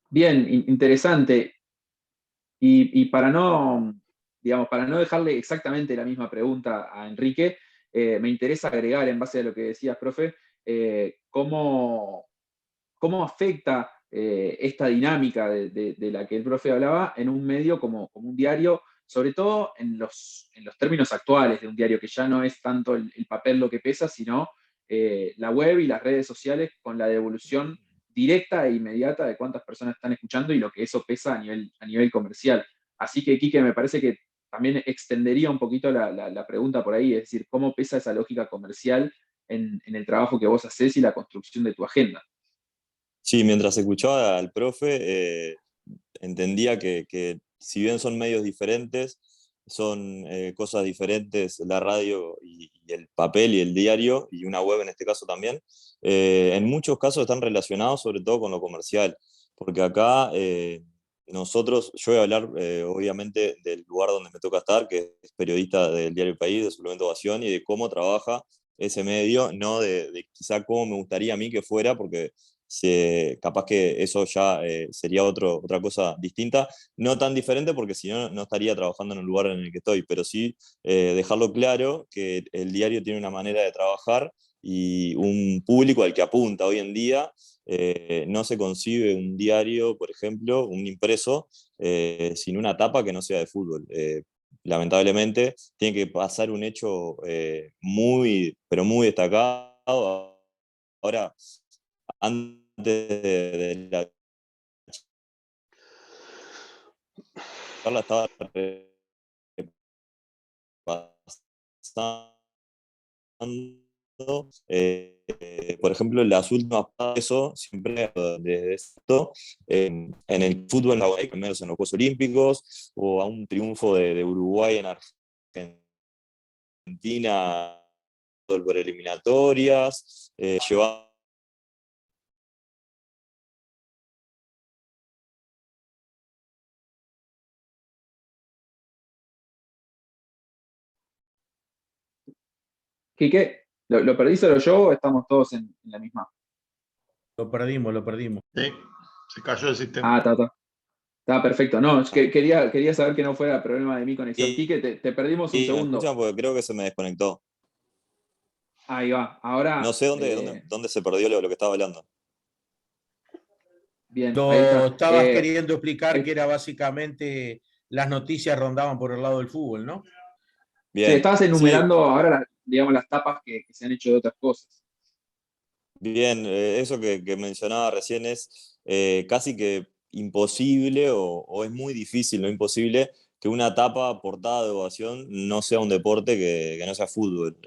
Bien, interesante. Y para no, digamos, para no dejarle exactamente la misma pregunta a Enrique, me interesa agregar, en base a lo que decías, profe, cómo afecta esta dinámica de la que el profe hablaba en un medio como un diario, sobre todo en los términos actuales de un diario, que ya no es tanto el papel lo que pesa, sino la web y las redes sociales con la devolución directa e inmediata de cuántas personas están escuchando y lo que eso pesa a nivel comercial. Así que, Quique, me parece que también extendería un poquito la pregunta por ahí, es decir, cómo pesa esa lógica comercial en el trabajo que vos hacés y la construcción de tu agenda. Sí, mientras escuchaba al profe, entendía que si bien son medios diferentes, son cosas diferentes, la radio y el papel y el diario, y una web en este caso también, en muchos casos están relacionados sobre todo con lo comercial, porque acá nosotros, yo voy a hablar obviamente del lugar donde me toca estar, que es periodista del diario El País, de Suplemento Ovación, y de cómo trabaja ese medio, no de quizá cómo me gustaría a mí que fuera, porque capaz que eso ya sería otra cosa distinta, no tan diferente porque si no, no estaría trabajando en el lugar en el que estoy, pero sí dejarlo claro que el diario tiene una manera de trabajar y un público al que apunta hoy en día. No se concibe un diario, por ejemplo, un impreso, sin una tapa que no sea de fútbol. Lamentablemente, tiene que pasar un hecho muy, pero muy destacado. Ahora, antes de la charla estaba repasando, por ejemplo, las últimas eso siempre de esto, en el fútbol en Hawái, al menos en los Juegos Olímpicos, o a un triunfo de Uruguay en Argentina por eliminatorias, llevando Quique, ¿lo perdí solo yo o estamos todos en la misma? Lo perdimos, lo perdimos. Sí, se cayó el sistema. Ah, está perfecto. No, es que quería saber que no fuera problema de mi conexión. y, Quique, te perdimos un y me segundo. escuchan porque creo que se me desconectó. Ahí va. No Ahora, sé dónde se perdió lo que estaba hablando. bien, ahí Lo está. estabas queriendo explicar que Ahí- era básicamente las noticias rondaban por el lado del fútbol, ¿no? sí, Bien, estabas sí, enumerando ahora, digamos, las tapas que se han hecho de otras cosas. bien, eso que mencionaba recién es casi que imposible o es muy difícil, no imposible, que una tapa portada de ovación no sea un deporte que no sea fútbol.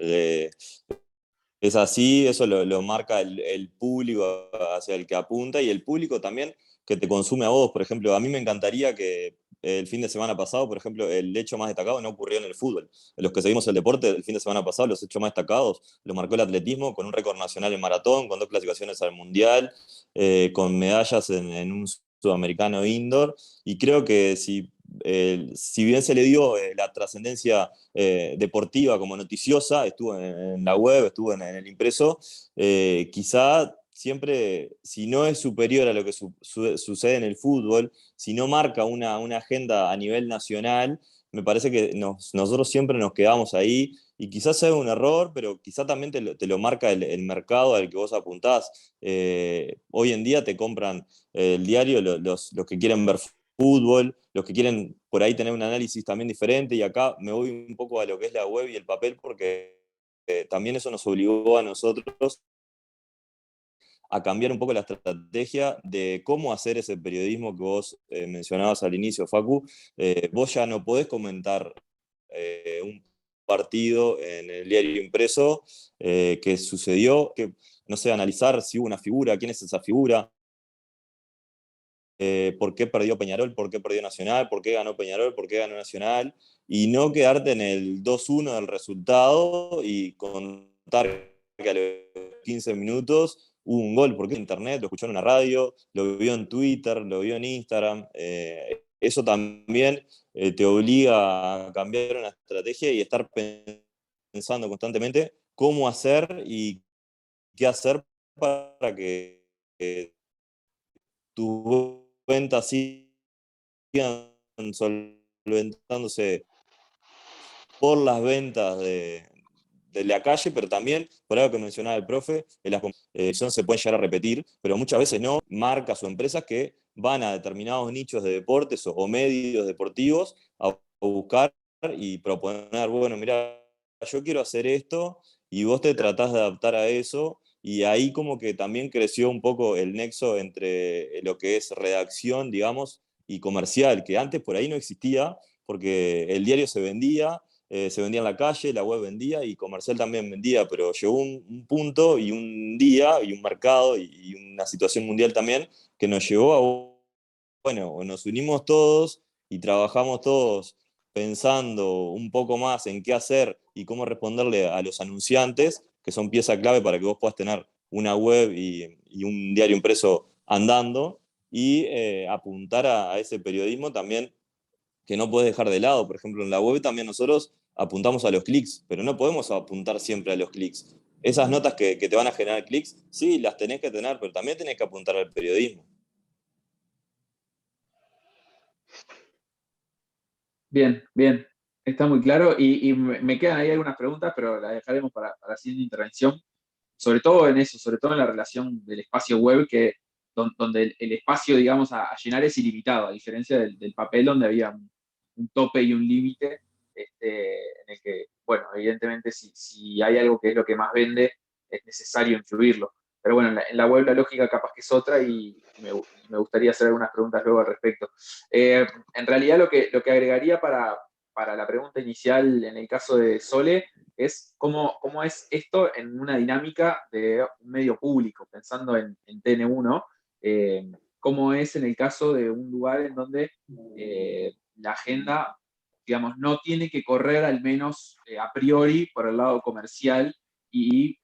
Es así, eso lo marca el público hacia el que apunta y el público también que te consume a vos. Por ejemplo, a mí me encantaría que el fin de semana pasado, por ejemplo, el hecho más destacado no ocurrió en el fútbol. Los que seguimos el deporte, el fin de semana pasado, los hechos más destacados lo marcó el atletismo con un récord nacional en maratón, con 2 clasificaciones al mundial, con medallas en un sudamericano indoor. Y creo que si bien se le dio la trascendencia deportiva como noticiosa, estuvo en la web, estuvo en el impreso, quizá siempre, si no es superior a lo que sucede en el fútbol, si no marca una agenda a nivel nacional, me parece que nosotros siempre nos quedamos ahí y quizás sea un error, pero quizás también te lo marca el mercado al que vos apuntás. Hoy en día te compran el diario los que quieren ver fútbol, los que quieren por ahí tener un análisis también diferente, y acá me voy un poco a lo que es la web y el papel, porque también eso nos obligó a nosotros a cambiar un poco la estrategia de cómo hacer ese periodismo que vos mencionabas al inicio, Facu. Vos ya no podés comentar un partido en el diario impreso que sucedió, que no sé, analizar si hubo una figura, quién es esa figura, por qué perdió Peñarol, por qué perdió Nacional, por qué ganó Peñarol, por qué ganó Nacional, y no quedarte en el 2-1 del resultado y contar que a los 15 minutos hubo un gol, porque en internet, lo escuchó en una radio, lo vio en Twitter, lo vio en Instagram. Eso también te obliga a cambiar una estrategia y estar pensando constantemente cómo hacer y qué hacer para que tu ventas sigan solventándose por las ventas de la calle, pero también, por algo que mencionaba el profe, las competiciones se pueden llegar a repetir, pero muchas veces no, marcas o empresas que van a determinados nichos de deportes o medios deportivos a buscar y proponer, bueno, mira, yo quiero hacer esto, y vos te tratás de adaptar a eso, y ahí como que también creció un poco el nexo entre lo que es redacción, digamos, y comercial, que antes por ahí no existía, porque el diario se vendía en la calle, la web vendía y comercial también vendía, pero llegó un punto y un día y un mercado y una situación mundial también que nos llevó a, bueno, nos unimos todos y trabajamos todos pensando un poco más en qué hacer y cómo responderle a los anunciantes, que son pieza clave para que vos puedas tener una web y un diario impreso andando, y apuntar a ese periodismo también que no puedes dejar de lado. Por ejemplo, en la web también nosotros apuntamos a los clics, pero no podemos apuntar siempre a los clics. Esas notas que te van a generar clics, sí, las tenés que tener, pero también tenés que apuntar al periodismo. Bien, bien. Está muy claro y me quedan ahí algunas preguntas, pero las dejaremos para la siguiente intervención. Sobre todo en eso, sobre todo en la relación del espacio web, donde el espacio, digamos, a llenar es ilimitado, a diferencia del papel donde había un tope y un límite, en el que, bueno, evidentemente si hay algo que es lo que más vende, es necesario incluirlo. Pero bueno, en la web la lógica capaz que es otra y me gustaría hacer algunas preguntas luego al respecto. En realidad lo que agregaría para la pregunta inicial en el caso de Sole es cómo es esto en una dinámica de un medio público, pensando en TN1, cómo es en el caso de un lugar en donde la agenda, digamos, no tiene que correr al menos a priori por el lado comercial y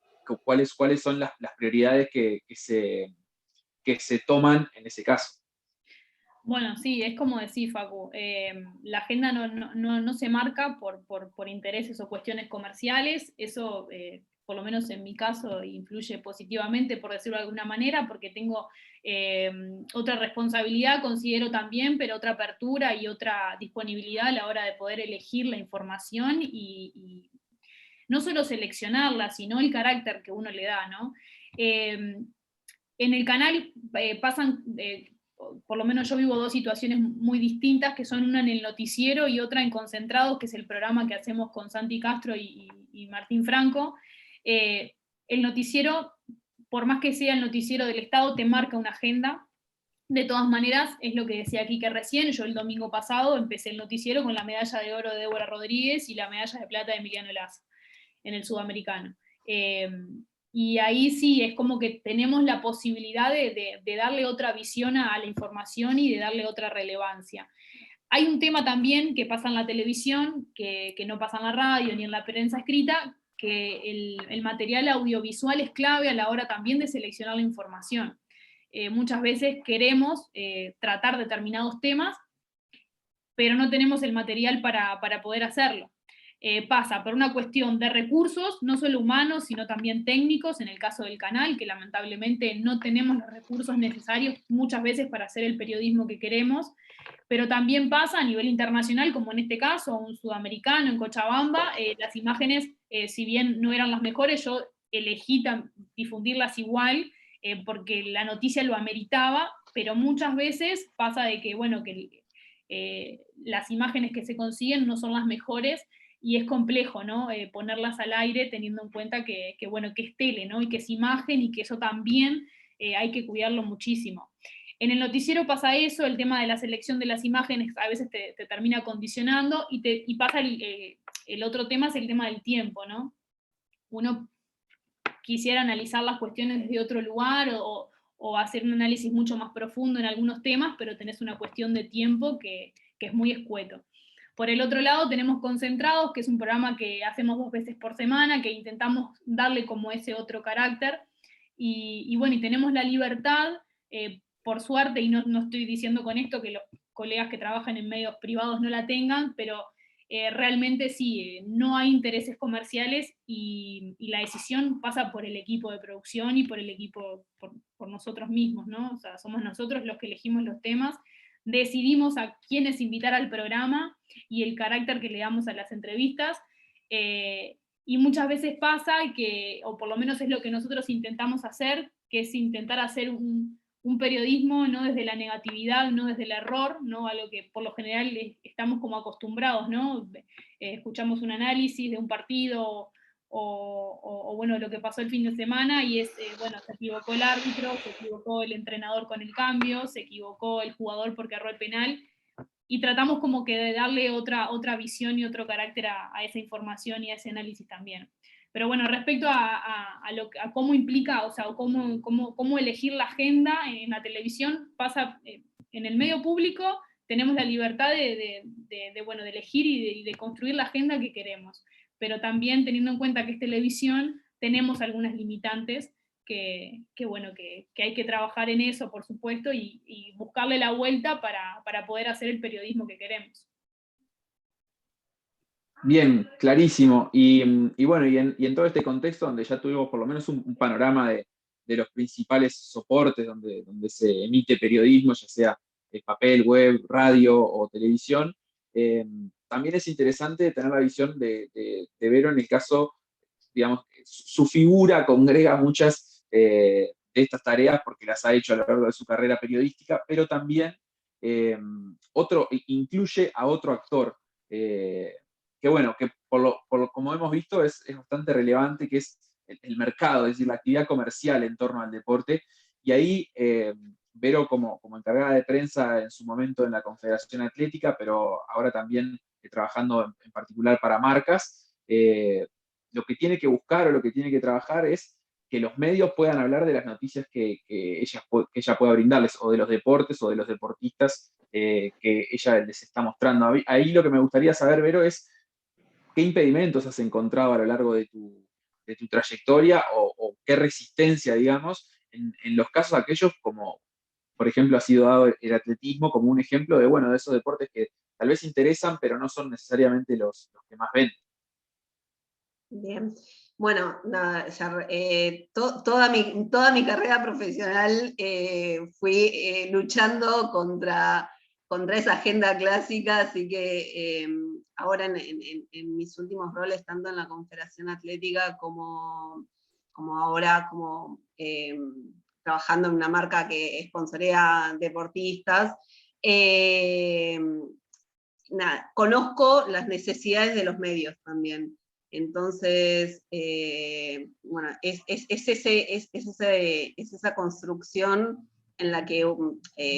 cuáles son las prioridades que se toman en ese caso. Bueno, sí, es como decís, Facu, la agenda no se marca por intereses o cuestiones comerciales, eso, por lo menos en mi caso, influye positivamente, por decirlo de alguna manera, porque tengo otra responsabilidad, considero también, pero otra apertura y otra disponibilidad a la hora de poder elegir la información y no solo seleccionarla, sino el carácter que uno le da, ¿no? En el canal pasan, por lo menos yo vivo dos situaciones muy distintas, que son una en el noticiero y otra en Concentrados, que es el programa que hacemos con Santi Castro y Martín Franco. El noticiero, por más que sea el noticiero del Estado, te marca una agenda. De todas maneras, es lo que decía aquí que recién, yo el domingo pasado empecé el noticiero con la medalla de oro de Débora Rodríguez y la medalla de plata de Emiliano Lazo en el sudamericano. Y ahí sí, es como que tenemos la posibilidad de darle otra visión a la información y de darle otra relevancia. Hay un tema también que pasa en la televisión, que no pasa en la radio ni en la prensa escrita, que el material audiovisual es clave a la hora también de seleccionar la información. Muchas veces queremos tratar determinados temas, pero no tenemos el material para poder hacerlo. Pasa por una cuestión de recursos, no solo humanos, sino también técnicos, en el caso del canal, que lamentablemente no tenemos los recursos necesarios muchas veces para hacer el periodismo que queremos, pero también pasa a nivel internacional, como en este caso, un sudamericano en Cochabamba, las imágenes, si bien no eran las mejores, yo elegí difundirlas igual, porque la noticia lo ameritaba, pero muchas veces pasa de que, bueno, que las imágenes que se consiguen no son las mejores, y es complejo, ¿no? Ponerlas al aire teniendo en cuenta bueno, que es tele, ¿no? Y que es imagen y que eso también hay que cuidarlo muchísimo. En el noticiero pasa eso, el tema de la selección de las imágenes a veces te termina condicionando y pasa el otro tema, es el tema del tiempo, ¿no? Uno quisiera analizar las cuestiones desde otro lugar o hacer un análisis mucho más profundo en algunos temas, pero tenés una cuestión de tiempo que es muy escueto. Por el otro lado tenemos Concentrados, que es un programa que hacemos 2 veces por semana, que intentamos darle como ese otro carácter, y bueno, y tenemos la libertad, por suerte, y no estoy diciendo con esto que los colegas que trabajan en medios privados no la tengan, pero realmente sí, no hay intereses comerciales y la decisión pasa por el equipo de producción y por el equipo, por nosotros mismos, ¿no? O sea, somos nosotros los que elegimos los temas, decidimos a quiénes invitar al programa y el carácter que le damos a las entrevistas, y muchas veces pasa que, o por lo menos es lo que nosotros intentamos hacer, que es intentar hacer un periodismo no desde la negatividad, no desde el error, ¿no? A lo que por lo general estamos como acostumbrados, ¿no? Escuchamos un análisis de un partido o bueno, lo que pasó el fin de semana y es, bueno, se equivocó el árbitro, se equivocó el entrenador con el cambio, se equivocó el jugador porque erró el penal, y tratamos como que de darle otra visión y otro carácter a esa información y a ese análisis también. Pero bueno, respecto a cómo implica, o sea, cómo elegir la agenda en la televisión, pasa en el medio público, tenemos la libertad bueno, de elegir y de construir la agenda que queremos. Pero también teniendo en cuenta que es televisión, tenemos algunas limitantes bueno, que hay que trabajar en eso, por supuesto, y buscarle la vuelta para poder hacer el periodismo que queremos. Bien, clarísimo. Y bueno, y en todo este contexto donde ya tuvimos por lo menos un panorama de los principales soportes donde se emite periodismo, ya sea papel, web, radio o televisión, también es interesante tener la visión de Vero en el caso, digamos, su figura congrega muchas de estas tareas porque las ha hecho a lo largo de su carrera periodística, pero también incluye a otro actor. Que bueno, que como hemos visto es bastante relevante, que es el mercado, es decir, la actividad comercial en torno al deporte. Y ahí Vero como encargada de prensa en su momento en la Confederación Atlética, pero ahora también trabajando en particular para marcas, lo que tiene que buscar o lo que tiene que trabajar es que los medios puedan hablar de las noticias que ella pueda brindarles, o de los deportes o de los deportistas que ella les está mostrando. Ahí lo que me gustaría saber, Vero, es qué impedimentos has encontrado a lo largo de tu trayectoria o qué resistencia, digamos, en los casos aquellos como, por ejemplo, ha sido dado el atletismo como un ejemplo de, bueno, de esos deportes que tal vez interesan, pero no son necesariamente los que más venden. Bien. Bueno, nada, toda mi carrera profesional fui luchando contra esa agenda clásica, así que ahora en mis últimos roles, tanto en la Confederación Atlética como ahora trabajando en una marca que sponsorea deportistas, nada, conozco las necesidades de los medios también. Entonces, bueno, es esa construcción en la que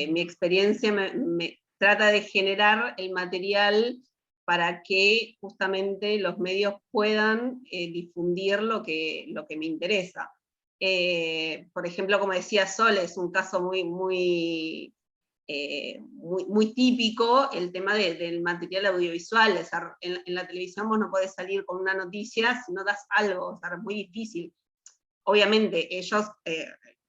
mi experiencia me trata de generar el material para que justamente los medios puedan difundir lo que me interesa. Por ejemplo, como decía Sol, es un caso muy típico el tema del material audiovisual. O sea, en la televisión vos no podés salir con una noticia si no das algo, o sea, es muy difícil. Obviamente ellos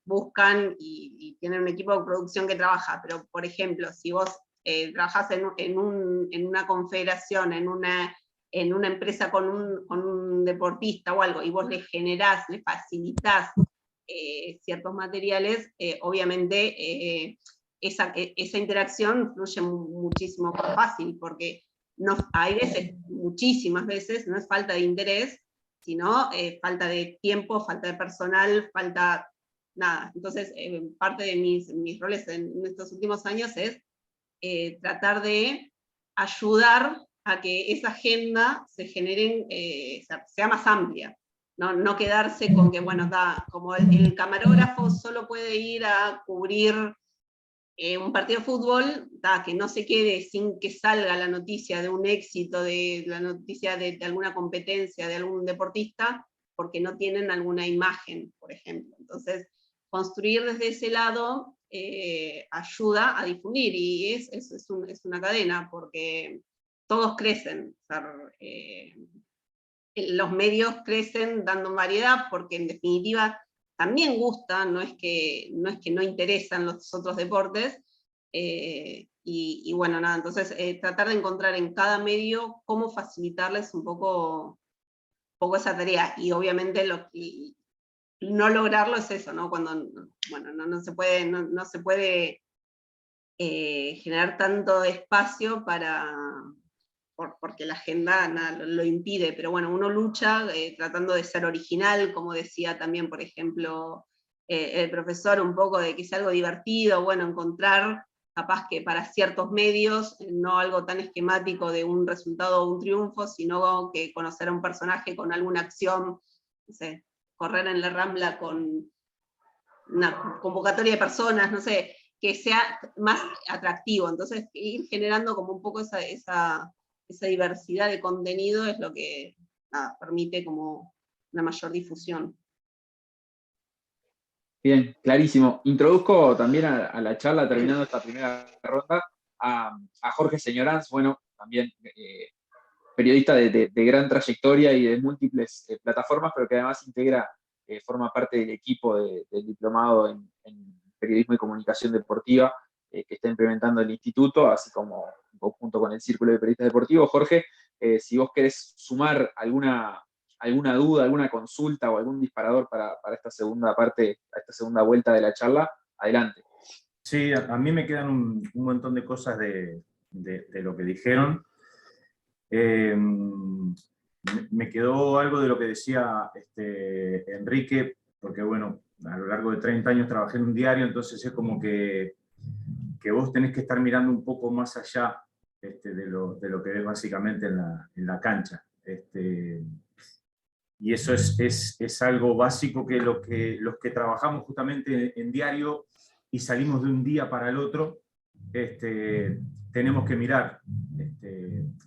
buscan y tienen un equipo de producción que trabaja, pero por ejemplo, si vos trabajás en una confederación, en una empresa con un deportista o algo, y vos le generás, le facilitás ciertos materiales, obviamente esa interacción fluye muchísimo más fácil, porque hay veces, muchísimas veces, no es falta de interés, sino falta de tiempo, falta de personal, falta nada. Entonces, parte de mis roles en estos últimos años es tratar de ayudar a que esa agenda se genere, sea más amplia. No quedarse con que, bueno, como el camarógrafo solo puede ir a cubrir un partido de fútbol, que no se quede sin que salga la noticia de un éxito, de la noticia de alguna competencia, de algún deportista, porque no tienen alguna imagen, por ejemplo. Entonces, construir desde ese lado ayuda a difundir, y es una cadena, porque todos crecen. O sea, los medios crecen dando variedad, porque en definitiva también gusta, no es que no interesan los otros deportes, Y bueno, nada, entonces tratar de encontrar en cada medio cómo facilitarles un poco esa tarea, y obviamente no lograrlo es eso, ¿no? Cuando, bueno, no se puede generar tanto espacio porque la agenda nada, lo impide, pero bueno, uno lucha tratando de ser original, como decía también, por ejemplo, el profesor, un poco de que sea algo divertido, bueno, encontrar capaz que para ciertos medios, no algo tan esquemático de un resultado o un triunfo, sino que conocer a un personaje con alguna acción, no sé, correr en la Rambla con una convocatoria de personas, no sé, que sea más atractivo. Entonces, ir generando como un poco esa diversidad de contenido es lo que permite como una mayor difusión. Bien, clarísimo. Introduzco también a la charla, terminando esta primera ronda, a Jorge Señoranz, bueno, también periodista de gran trayectoria y de múltiples plataformas, pero que además forma parte del equipo del diplomado en periodismo y comunicación deportiva que está implementando el instituto, así como junto con el Círculo de Periodistas Deportivos. Jorge, si vos querés sumar alguna duda, alguna consulta o algún disparador para esta segunda parte, a esta segunda vuelta de la charla, adelante. Sí, a mí me quedan un montón de cosas de lo que dijeron. Me quedó algo de lo que decía Enrique, porque bueno, a lo largo de 30 años trabajé en un diario, entonces es como que vos tenés que estar mirando un poco más allá de lo que ves básicamente en la cancha. Y eso es algo básico que los que trabajamos justamente en diario y salimos de un día para el otro, tenemos que mirar.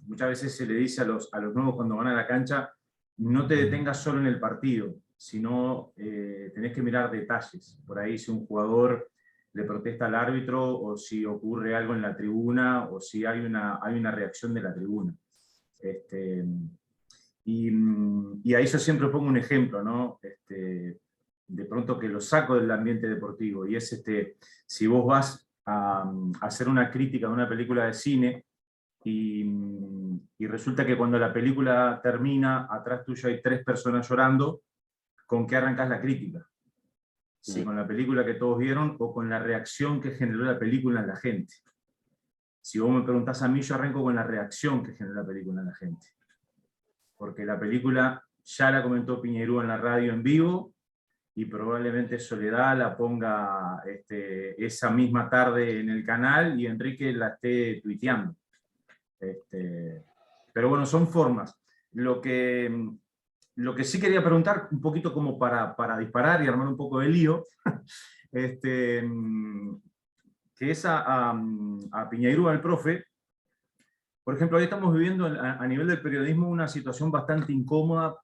Muchas veces se le dice a los nuevos cuando van a la cancha, no te detengas solo en el partido, sino tenés que mirar detalles. Por ahí si un jugador le protesta al árbitro, o si ocurre algo en la tribuna, o si hay una reacción de la tribuna. Y a eso siempre pongo un ejemplo, ¿no? De pronto que lo saco del ambiente deportivo, y es si vos vas a hacer una crítica de una película de cine, y resulta que cuando la película termina, atrás tuyo hay 3 personas llorando, ¿con qué arrancás la crítica? ¿Sí? ¿Con la película que todos vieron o con la reacción que generó la película en la gente? Si vos me preguntás a mí, yo arranco con la reacción que generó la película en la gente. Porque la película ya la comentó Piñerúa en la radio en vivo, y probablemente Soledad la ponga esa misma tarde en el canal y Enrique la esté tuiteando. Pero bueno, son formas. Lo que sí quería preguntar, un poquito como para disparar y armar un poco de lío, que es a Piñerúa, el profe. Por ejemplo, hoy estamos viviendo a nivel del periodismo una situación bastante incómoda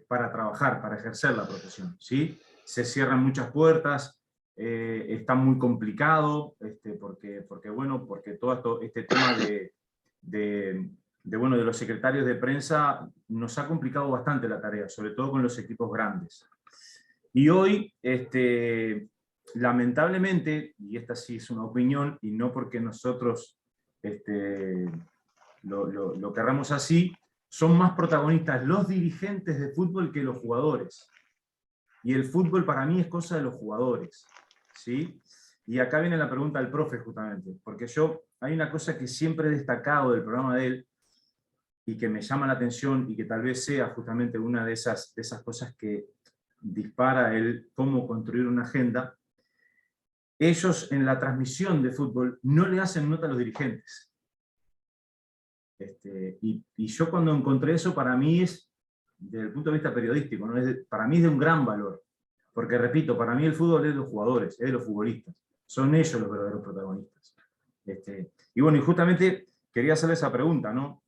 para trabajar, para ejercer la profesión, ¿sí? Se cierran muchas puertas, está muy complicado, porque todo este tema de los secretarios de prensa nos ha complicado bastante la tarea, sobre todo con los equipos grandes. Y hoy, lamentablemente, y esta sí es una opinión, y no porque nosotros lo querramos así, son más protagonistas los dirigentes de fútbol que los jugadores. Y el fútbol para mí es cosa de los jugadores, ¿sí? Y acá viene la pregunta del profe justamente, porque hay una cosa que siempre he destacado del programa de él, y que me llama la atención, y que tal vez sea justamente una de esas cosas que dispara él cómo construir una agenda. Ellos en la transmisión de fútbol no le hacen nota a los dirigentes. Y yo cuando encontré eso, para mí es, desde el punto de vista periodístico, ¿no? Para mí es de un gran valor. Porque repito, para mí el fútbol es de los jugadores, es de los futbolistas. Son ellos los verdaderos protagonistas. Y bueno, y justamente quería hacerle esa pregunta, ¿no?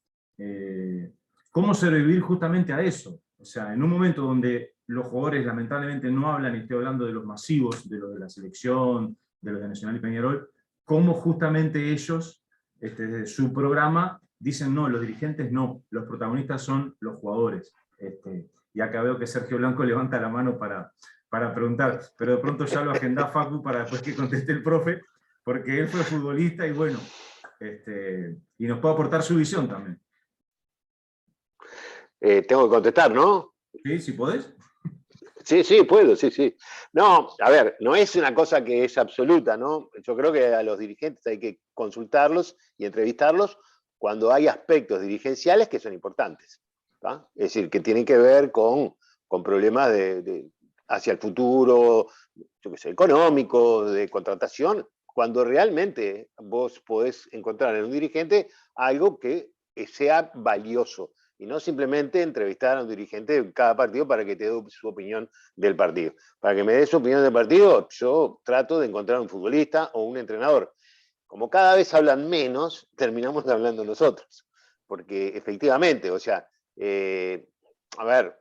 ¿Cómo sobrevivir justamente a eso? O sea, en un momento donde los jugadores lamentablemente no hablan, y estoy hablando de los masivos, de los de la selección, de los de Nacional y Peñarol, ¿cómo justamente ellos, desde su programa, dicen no, los dirigentes no, los protagonistas son los jugadores? Y acá veo que Sergio Blanco levanta la mano para preguntar, pero de pronto ya lo agendá Facu para después que conteste el profe, porque él fue futbolista y bueno, y nos puede aportar su visión también. Tengo que contestar, ¿no? ¿Sí? ¿Si podés? Sí, sí, puedo, sí, sí. No, a ver, no es una cosa que es absoluta, ¿no? Yo creo que a los dirigentes hay que consultarlos y entrevistarlos cuando hay aspectos dirigenciales que son importantes, ¿tá? Es decir, que tienen que ver con problemas hacia el futuro, yo qué sé, económicos, de contratación, cuando realmente vos podés encontrar en un dirigente algo que sea valioso. Y no simplemente entrevistar a un dirigente de cada partido para que te dé su opinión del partido. Para que me dé su opinión del partido, yo trato de encontrar un futbolista o un entrenador. Como cada vez hablan menos, terminamos hablando nosotros. Porque efectivamente, o sea, a ver,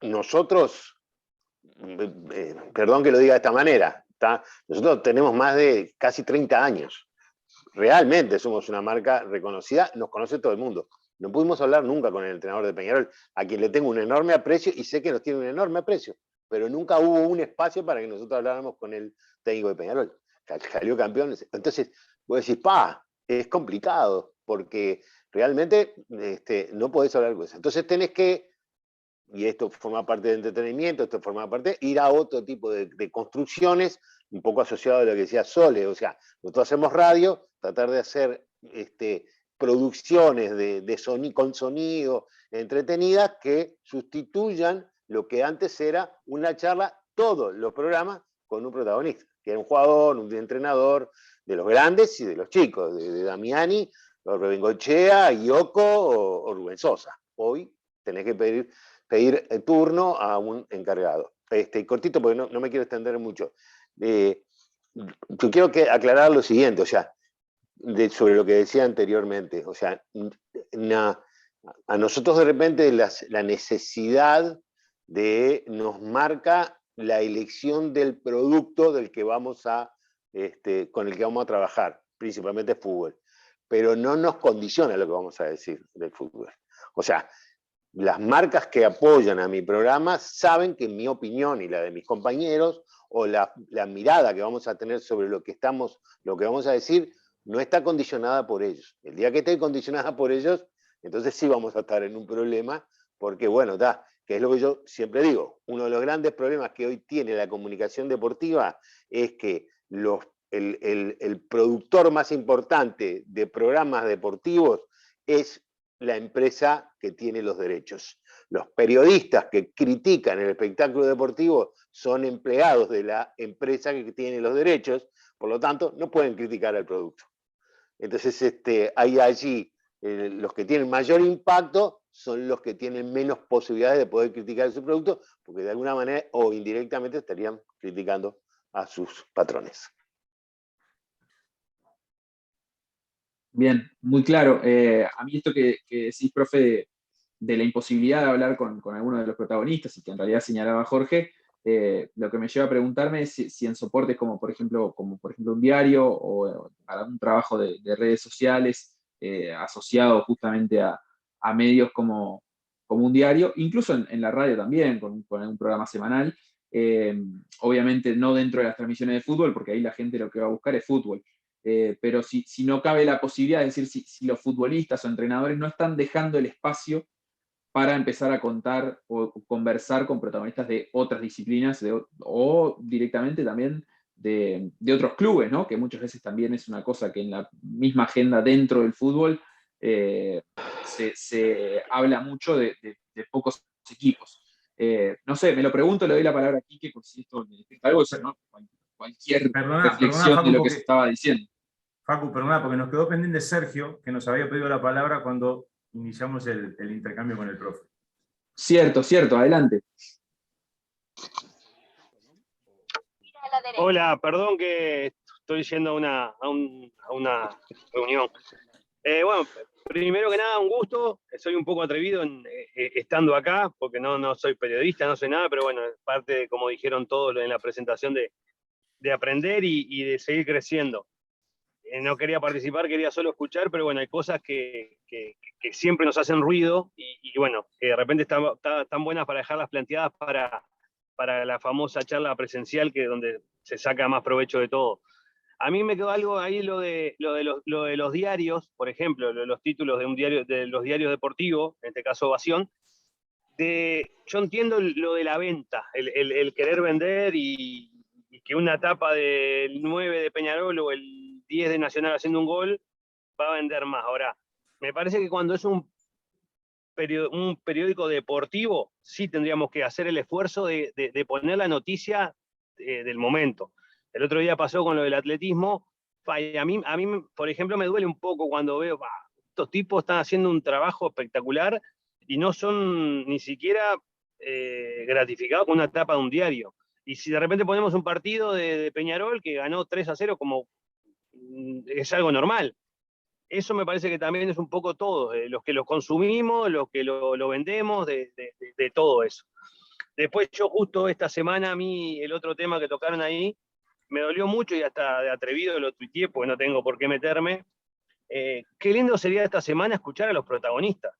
nosotros, perdón que lo diga de esta manera, ¿tá? Nosotros tenemos más de casi 30 años. Realmente somos una marca reconocida, nos conoce todo el mundo. No pudimos hablar nunca con el entrenador de Peñarol, a quien le tengo un enorme aprecio y sé que nos tiene un enorme aprecio, pero nunca hubo un espacio para que nosotros habláramos con el técnico de Peñarol. Salió campeón. Entonces, vos decís, es complicado, porque realmente no podés hablar con eso. Entonces tenés que, y esto forma parte del entretenimiento, esto forma parte, ir a otro tipo de construcciones, un poco asociado a lo que decía Sole. O sea, nosotros hacemos radio, tratar de hacer producciones con sonido entretenidas que sustituyan lo que antes era una charla, todos los programas, con un protagonista, que era un jugador, un entrenador, de los grandes y de los chicos, de Damiani, o Bengochea, Yoko o Rubén Sosa. Hoy tenés que pedir el turno a un encargado. Cortito, porque no me quiero extender mucho. Yo quiero aclarar lo siguiente, o sea, sobre lo que decía anteriormente. O sea, a nosotros de repente la necesidad nos marca la elección del producto del que vamos con el que vamos a trabajar, principalmente fútbol, pero no nos condiciona lo que vamos a decir del fútbol. O sea, las marcas que apoyan a mi programa saben que mi opinión y la de mis compañeros, o la mirada que vamos a tener sobre lo que vamos a decir, no está condicionada por ellos. El día que esté condicionada por ellos, entonces sí vamos a estar en un problema, porque bueno, que es lo que yo siempre digo, uno de los grandes problemas que hoy tiene la comunicación deportiva es que el productor más importante de programas deportivos es la empresa que tiene los derechos. Los periodistas que critican el espectáculo deportivo son empleados de la empresa que tiene los derechos, por lo tanto, no pueden criticar al producto. Entonces, hay allí los que tienen mayor impacto son los que tienen menos posibilidades de poder criticar su producto, porque de alguna manera o indirectamente estarían criticando a sus patrones. Bien, muy claro. A mí esto que decís, profe, de la imposibilidad de hablar con alguno de los protagonistas, y que en realidad señalaba Jorge, lo que me lleva a preguntarme es si en soportes como por ejemplo un diario o para un trabajo de redes sociales asociado justamente a medios como un diario, incluso en la radio también, con un programa semanal, obviamente no dentro de las transmisiones de fútbol, porque ahí la gente lo que va a buscar es fútbol. Pero si no cabe la posibilidad de decir si los futbolistas o entrenadores no están dejando el espacio para empezar a contar o conversar con protagonistas de otras disciplinas o directamente también de otros clubes, ¿no? Que muchas veces también es una cosa que en la misma agenda dentro del fútbol se habla mucho de pocos equipos. No sé, me lo pregunto, le doy la palabra a Quique, por si esto me detecta algo, ¿no? Cualquier reflexión Facu, de lo que se estaba diciendo. Facu, perdona, porque nos quedó pendiente Sergio, que nos había pedido la palabra cuando iniciamos el intercambio con el profe. Cierto, adelante. Hola, perdón que estoy yendo a una reunión. Bueno, primero que nada, un gusto. Soy un poco atrevido estando acá, porque no soy periodista, no soy nada, pero bueno, es parte de, como dijeron todos en la presentación, de aprender y de seguir creciendo. No quería participar, quería solo escuchar, pero bueno, hay cosas que siempre nos hacen ruido y bueno, que de repente están buenas para dejarlas planteadas para la famosa charla presencial, que es donde se saca más provecho de todo. A mí me quedó algo ahí lo de los diarios, por ejemplo, los títulos de un diario, de los diarios deportivos, en este caso Ovación. Yo entiendo lo de la venta, el querer vender y que una tapa del 9 de Peñarol o el 10 de Nacional haciendo un gol va a vender más. Ahora, me parece que cuando es un periódico deportivo, sí tendríamos que hacer el esfuerzo de poner la noticia del momento. El otro día pasó con lo del atletismo, y a mí, por ejemplo, me duele un poco cuando veo, estos tipos están haciendo un trabajo espectacular y no son ni siquiera gratificados con una tapa de un diario. Y si de repente ponemos un partido de Peñarol que ganó 3-0, como es algo normal. Eso me parece que también es un poco todo, los que lo consumimos, los que lo vendemos, de todo eso. Después yo justo esta semana, a mí el otro tema que tocaron ahí, me dolió mucho y hasta de atrevido lo tuiteé, porque no tengo por qué meterme. Qué lindo sería esta semana escuchar a los protagonistas,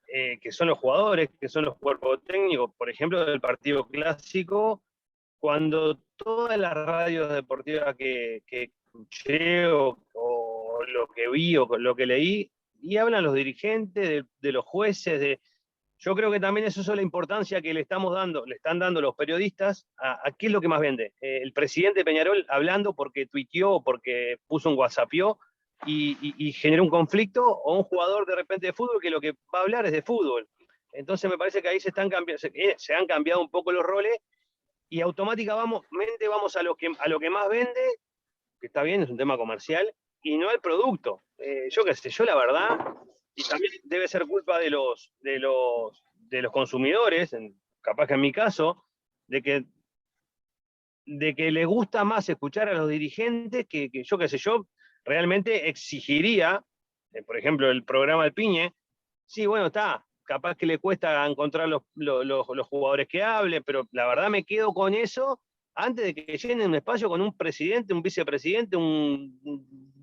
que son los jugadores, que son los cuerpos técnicos, por ejemplo, del partido clásico, cuando todas las radios deportivas que escuché o lo que vi o lo que leí, y hablan los dirigentes, de los jueces, yo creo que también eso es la importancia que le están dando los periodistas a qué es lo que más vende. El presidente Peñarol hablando porque tuiteó, porque puso un whatsappió y generó un conflicto, o un jugador de repente de fútbol que lo que va a hablar es de fútbol. Entonces me parece que ahí se han cambiado un poco los roles y automáticamente vamos a lo que más vende, que está bien, es un tema comercial, y no al producto. Yo qué sé, yo la verdad, y también debe ser culpa de los consumidores, capaz que en mi caso, de que les gusta más escuchar a los dirigentes que yo qué sé, yo realmente exigiría, por ejemplo, el programa del Piñe, sí, bueno, está, capaz que le cuesta encontrar los jugadores que hablen, pero la verdad me quedo con eso antes de que llenen un espacio con un presidente, un vicepresidente, un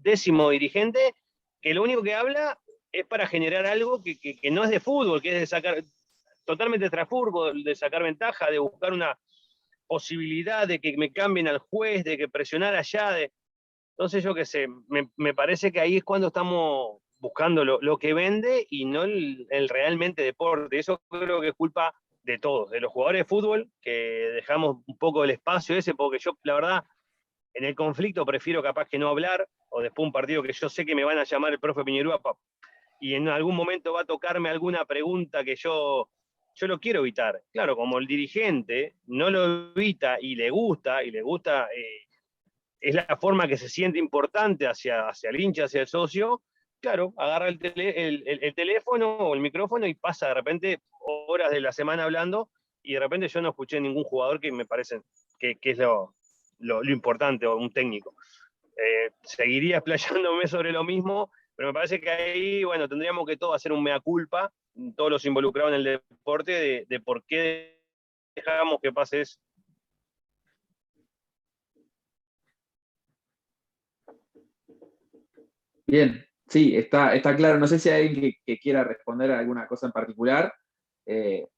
10º dirigente, que lo único que habla es para generar algo que no es de fútbol, que es de sacar totalmente fútbol, de sacar ventaja, de buscar una posibilidad de que me cambien al juez, de que presionar allá. Entonces yo qué sé, me parece que ahí es cuando estamos buscando lo que vende y no el realmente deporte. Eso creo que es culpa de todos, de los jugadores de fútbol, que dejamos un poco el espacio ese, porque yo, la verdad, en el conflicto prefiero capaz que no hablar, o después un partido que yo sé que me van a llamar el profe Piñerúa y en algún momento va a tocarme alguna pregunta que yo lo quiero evitar. Claro, como el dirigente no lo evita y le gusta, es la forma que se siente importante hacia el hincha, hacia el socio, claro, agarra el teléfono o el micrófono y pasa de repente horas de la semana hablando, y de repente yo no escuché ningún jugador que me parece que es lo importante, o un técnico. Seguiría explayándome sobre lo mismo, pero me parece que ahí, bueno, tendríamos que todos hacer un mea culpa, todos los involucrados en el deporte, de por qué dejamos que pase eso. Bien, sí, está claro. No sé si hay alguien que quiera responder a alguna cosa en particular,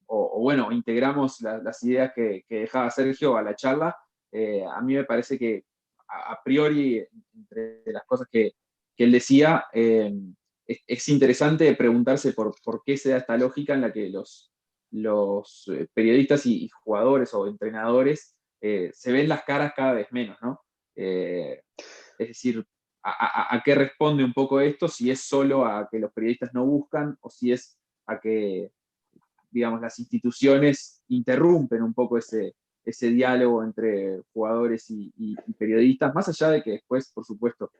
o bueno, integramos las ideas que dejaba Sergio a la charla. A mí me parece que a priori, entre las cosas que él decía, es interesante preguntarse por qué se da esta lógica en la que los periodistas y jugadores o entrenadores se ven las caras cada vez menos, ¿no? Es decir, ¿a qué responde un poco esto? Si es solo a que los periodistas no buscan, o si es a que, digamos, las instituciones interrumpen un poco ese diálogo entre jugadores y periodistas, más allá de que después, por supuesto,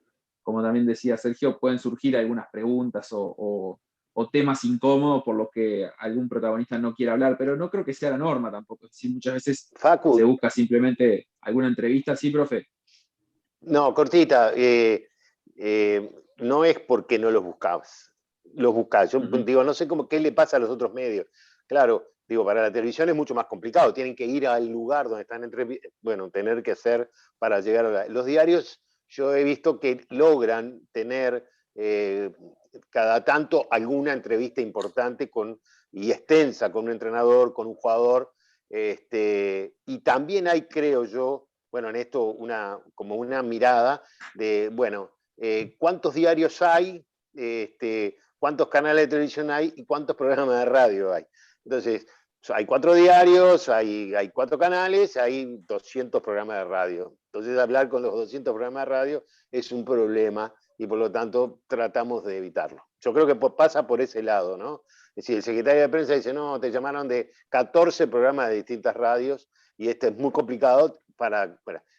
como también decía Sergio, pueden surgir algunas preguntas o temas incómodos por los que algún protagonista no quiere hablar, pero no creo que sea la norma tampoco. Es decir, muchas veces Facu, se busca simplemente alguna entrevista. Sí, profe. no, cortita. No es porque no los buscabas. Los buscás. Yo digo, no sé qué le pasa a los otros medios. Claro, digo, para la televisión es mucho más complicado. Tienen que ir al lugar donde están tener que hacer para llegar a los diarios. Yo he visto que logran tener cada tanto alguna entrevista importante y extensa con un entrenador, con un jugador. Y también hay, creo yo, bueno, en esto como una mirada de, bueno, ¿cuántos diarios hay? ¿Cuántos canales de televisión hay? ¿Y cuántos programas de radio hay? Entonces, hay 4 diarios, hay 4 canales, hay 200 programas de radio. Entonces, hablar con los 200 programas de radio es un problema y por lo tanto tratamos de evitarlo. Yo creo que pasa por ese lado, ¿no? Es decir, el secretario de prensa dice, no, te llamaron de 14 programas de distintas radios y es muy complicado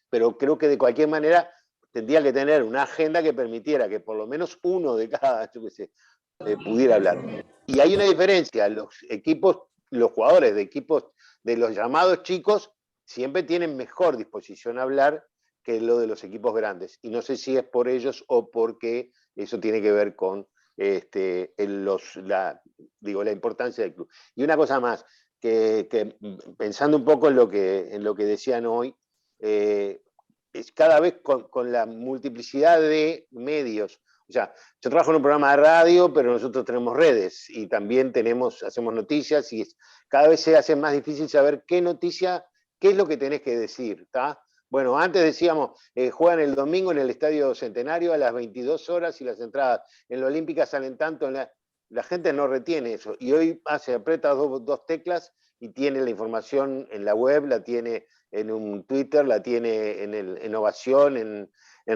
pero creo que de cualquier manera tendría que tener una agenda que permitiera que por lo menos uno de cada, yo qué sé, pudiera hablar. Y hay una diferencia, los jugadores de equipos de los llamados chicos siempre tienen mejor disposición a hablar que lo de los equipos grandes. Y no sé si es por ellos o porque eso tiene que ver con la importancia del club. Y una cosa más, que pensando un poco en lo que decían hoy, es cada vez con la multiplicidad de medios. O sea, yo trabajo en un programa de radio, pero nosotros tenemos redes y también hacemos noticias y cada vez se hace más difícil saber qué es lo que tenés que decir, ¿tá? Bueno, antes decíamos, juegan el domingo en el Estadio Centenario a las 22 horas y las entradas en la Olímpica salen tanto, la gente no retiene eso. Y hoy aprieta dos teclas y tiene la información en la web, la tiene en un Twitter, la tiene en Ovación, en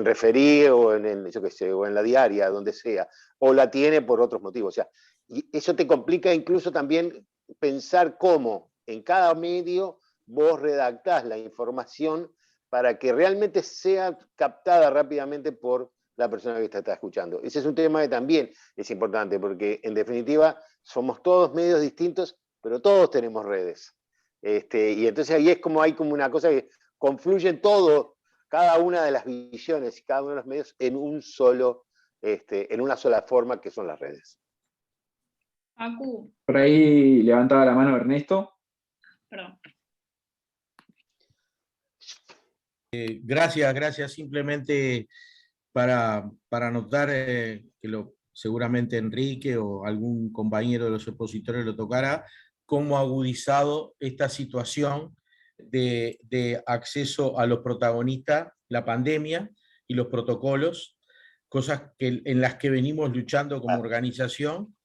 Referí o yo qué sé, o en La Diaria, donde sea, o la tiene por otros motivos. O sea, y eso te complica incluso también pensar cómo en cada medio vos redactás la información para que realmente sea captada rápidamente por la persona que te está escuchando. Ese es un tema que también es importante, porque en definitiva somos todos medios distintos, pero todos tenemos redes. Y entonces ahí hay como una cosa que confluyen todo, cada una de las visiones y cada uno de los medios en una sola forma, que son las redes. Facu. Por ahí levantaba la mano Ernesto. Perdón. Gracias. Simplemente para anotar que seguramente Enrique o algún compañero de los expositores lo tocará, cómo ha agudizado esta situación de acceso a los protagonistas, la pandemia y los protocolos, cosas en las que venimos luchando como organización,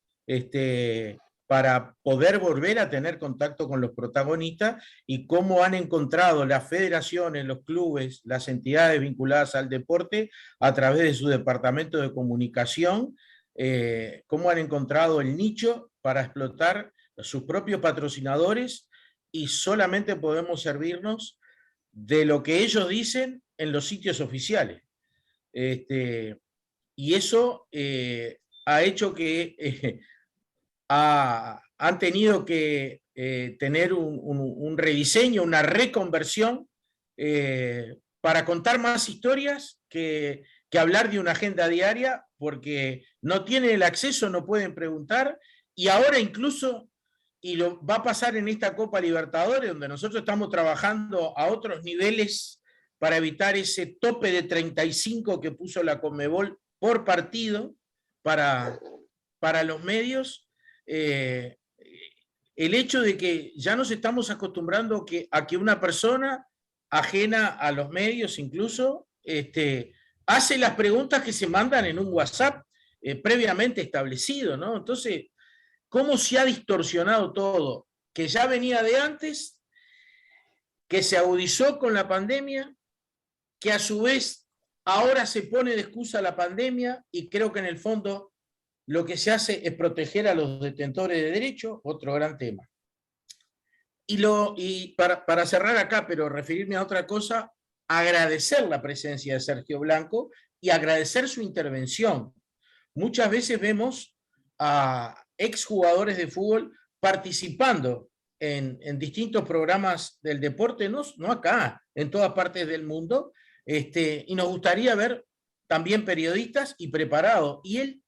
para poder volver a tener contacto con los protagonistas y cómo han encontrado las federaciones, los clubes, las entidades vinculadas al deporte a través de su departamento de comunicación, cómo han encontrado el nicho para explotar sus propios patrocinadores y solamente podemos servirnos de lo que ellos dicen en los sitios oficiales. Y eso ha hecho que han tenido que tener un rediseño, una reconversión para contar más historias que hablar de una agenda diaria, porque no tienen el acceso, no pueden preguntar, y ahora incluso, y lo va a pasar en esta Copa Libertadores, donde nosotros estamos trabajando a otros niveles para evitar ese tope de 35 que puso la Conmebol por partido para los medios. El hecho de que ya nos estamos acostumbrando a que una persona ajena a los medios incluso hace las preguntas que se mandan en un WhatsApp previamente establecido, ¿no? Entonces, ¿cómo se ha distorsionado todo? Que ya venía de antes, que se agudizó con la pandemia, que a su vez ahora se pone de excusa la pandemia, y creo que en el fondo lo que se hace es proteger a los detentores de derechos, otro gran tema. Y para cerrar acá, pero referirme a otra cosa, agradecer la presencia de Sergio Blanco y agradecer su intervención. Muchas veces vemos a exjugadores de fútbol participando en distintos programas del deporte, no acá, en todas partes del mundo, y nos gustaría ver también periodistas y preparados. Y él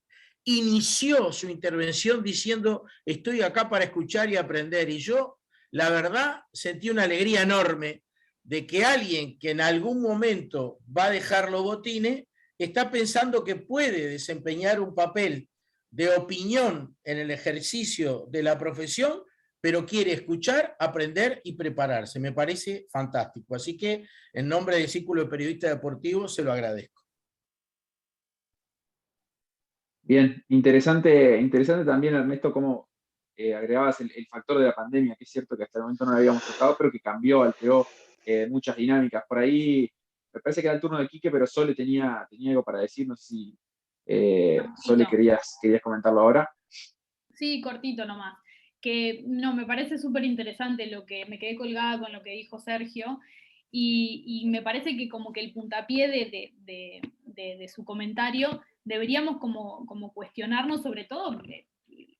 inició su intervención diciendo: estoy acá para escuchar y aprender. Y yo, la verdad, sentí una alegría enorme de que alguien que en algún momento va a dejar los botines está pensando que puede desempeñar un papel de opinión en el ejercicio de la profesión pero quiere escuchar, aprender y prepararse. Me parece fantástico. Así que, en nombre del Círculo de Periodistas Deportivos, se lo agradezco. Bien, interesante también, Ernesto, cómo agregabas el factor de la pandemia, que es cierto que hasta el momento no lo habíamos tocado, pero que cambió, alteró muchas dinámicas. Por ahí, me parece que era el turno de Quique, pero Sole tenía algo para decir, no sé si Sole querías comentarlo ahora. Sí, cortito nomás. Que no, me parece súper interesante lo que me quedé colgada con lo que dijo Sergio, y me parece que como que el puntapié de su comentario deberíamos como cuestionarnos, sobre todo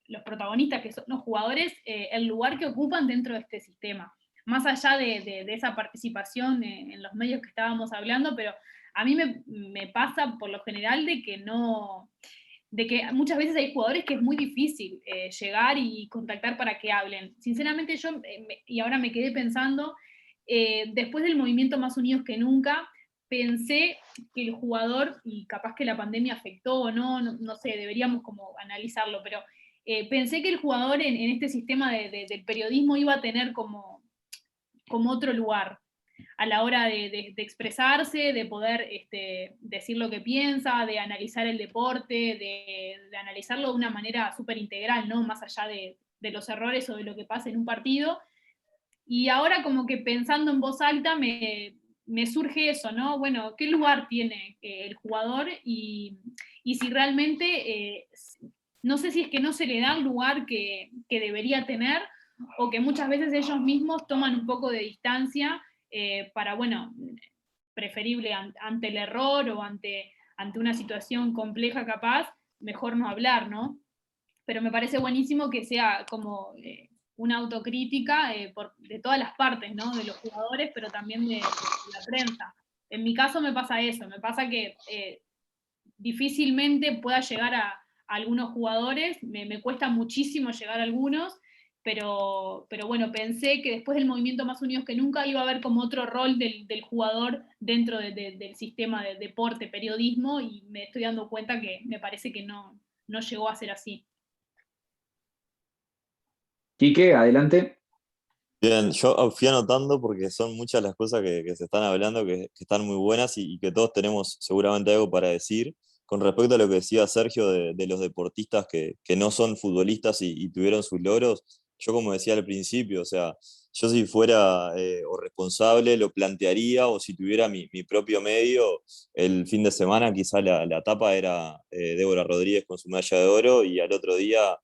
los protagonistas, que son los jugadores, el lugar que ocupan dentro de este sistema. Más allá de esa participación en los medios que estábamos hablando, pero a mí me pasa por lo general de que muchas veces hay jugadores que es muy difícil llegar y contactar para que hablen. Sinceramente yo, y ahora me quedé pensando, después del movimiento Más Unidos que Nunca, pensé que el jugador, y capaz que la pandemia afectó o no sé, deberíamos como analizarlo, pero pensé que el jugador en este sistema del periodismo iba a tener como otro lugar a la hora de expresarse, de poder decir lo que piensa, de analizar el deporte, de analizarlo de una manera súper integral, ¿no? Más allá de los errores o de lo que pasa en un partido. Y ahora como que pensando en voz alta me surge eso, ¿no? Bueno, ¿qué lugar tiene el jugador? Y si realmente, no sé si es que no se le da el lugar que debería tener, o que muchas veces ellos mismos toman un poco de distancia para, bueno, preferible ante el error o ante una situación compleja capaz, mejor no hablar, ¿no? Pero me parece buenísimo que sea como una autocrítica de todas las partes, ¿no? De los jugadores, pero también de la prensa. En mi caso me pasa eso, me pasa que difícilmente pueda llegar a algunos jugadores, me cuesta muchísimo llegar a algunos, pero bueno, pensé que después del movimiento Más Unidos que Nunca iba a haber como otro rol del jugador dentro del sistema de deporte, periodismo, y me estoy dando cuenta que me parece que no llegó a ser así. Quique, adelante. Bien, yo fui anotando porque son muchas las cosas que se están hablando que están muy buenas y que todos tenemos seguramente algo para decir. Con respecto a lo que decía Sergio de los deportistas que no son futbolistas y tuvieron sus logros, yo como decía al principio, o sea, yo si fuera o responsable lo plantearía, o si tuviera mi propio medio, el fin de semana quizá la tapa era Débora Rodríguez con su medalla de oro, y al otro día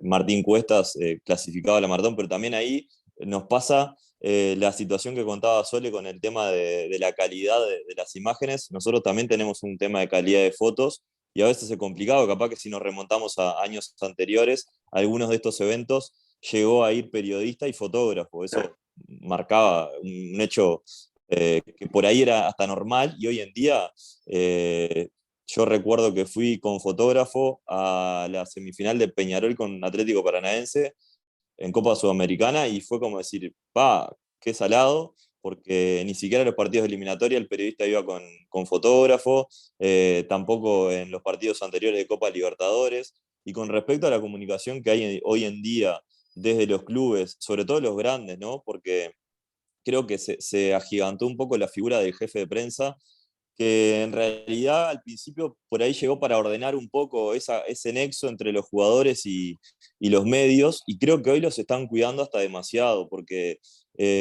Martín Cuestas clasificado a la maratón, pero también ahí nos pasa la situación que contaba Sole con el tema de la calidad de las imágenes. Nosotros también tenemos un tema de calidad de fotos, y a veces es complicado, capaz que si nos remontamos a años anteriores, algunos de estos eventos llegó a ir periodista y fotógrafo. Eso marcaba un hecho que por ahí era hasta normal, y hoy en día yo recuerdo que fui con fotógrafo a la semifinal de Peñarol con Atlético Paranaense en Copa Sudamericana, y fue como decir, qué salado, porque ni siquiera en los partidos eliminatorios el periodista iba con fotógrafo, tampoco en los partidos anteriores de Copa Libertadores. Y con respecto a la comunicación que hay hoy en día desde los clubes, sobre todo los grandes, ¿no? Porque creo que se agigantó un poco la figura del jefe de prensa, que en realidad al principio por ahí llegó para ordenar un poco ese nexo entre los jugadores y los medios, y creo que hoy los están cuidando hasta demasiado, porque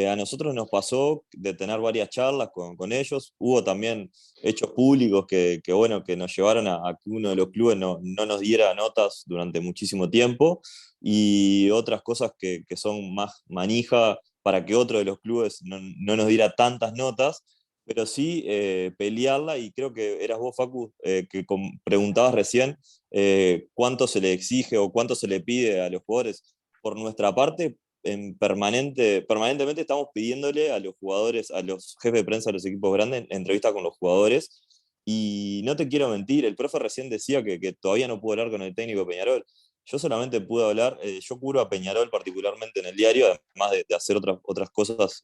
a nosotros nos pasó de tener varias charlas con ellos. Hubo también hechos públicos bueno, que nos llevaron a que uno de los clubes no nos diera notas durante muchísimo tiempo, y otras cosas que son más manija para que otro de los clubes no nos diera tantas notas, pero sí pelearla. Y creo que eras vos, Facu, que preguntabas recién cuánto se le exige o cuánto se le pide a los jugadores. Por nuestra parte, permanentemente estamos pidiéndole a los jugadores, a los jefes de prensa de los equipos grandes, entrevistas con los jugadores. Y no te quiero mentir, el profe recién decía que todavía no pudo hablar con el técnico de Peñarol. Yo solamente pude hablar, yo cubro a Peñarol particularmente en el diario, además de hacer otras cosas,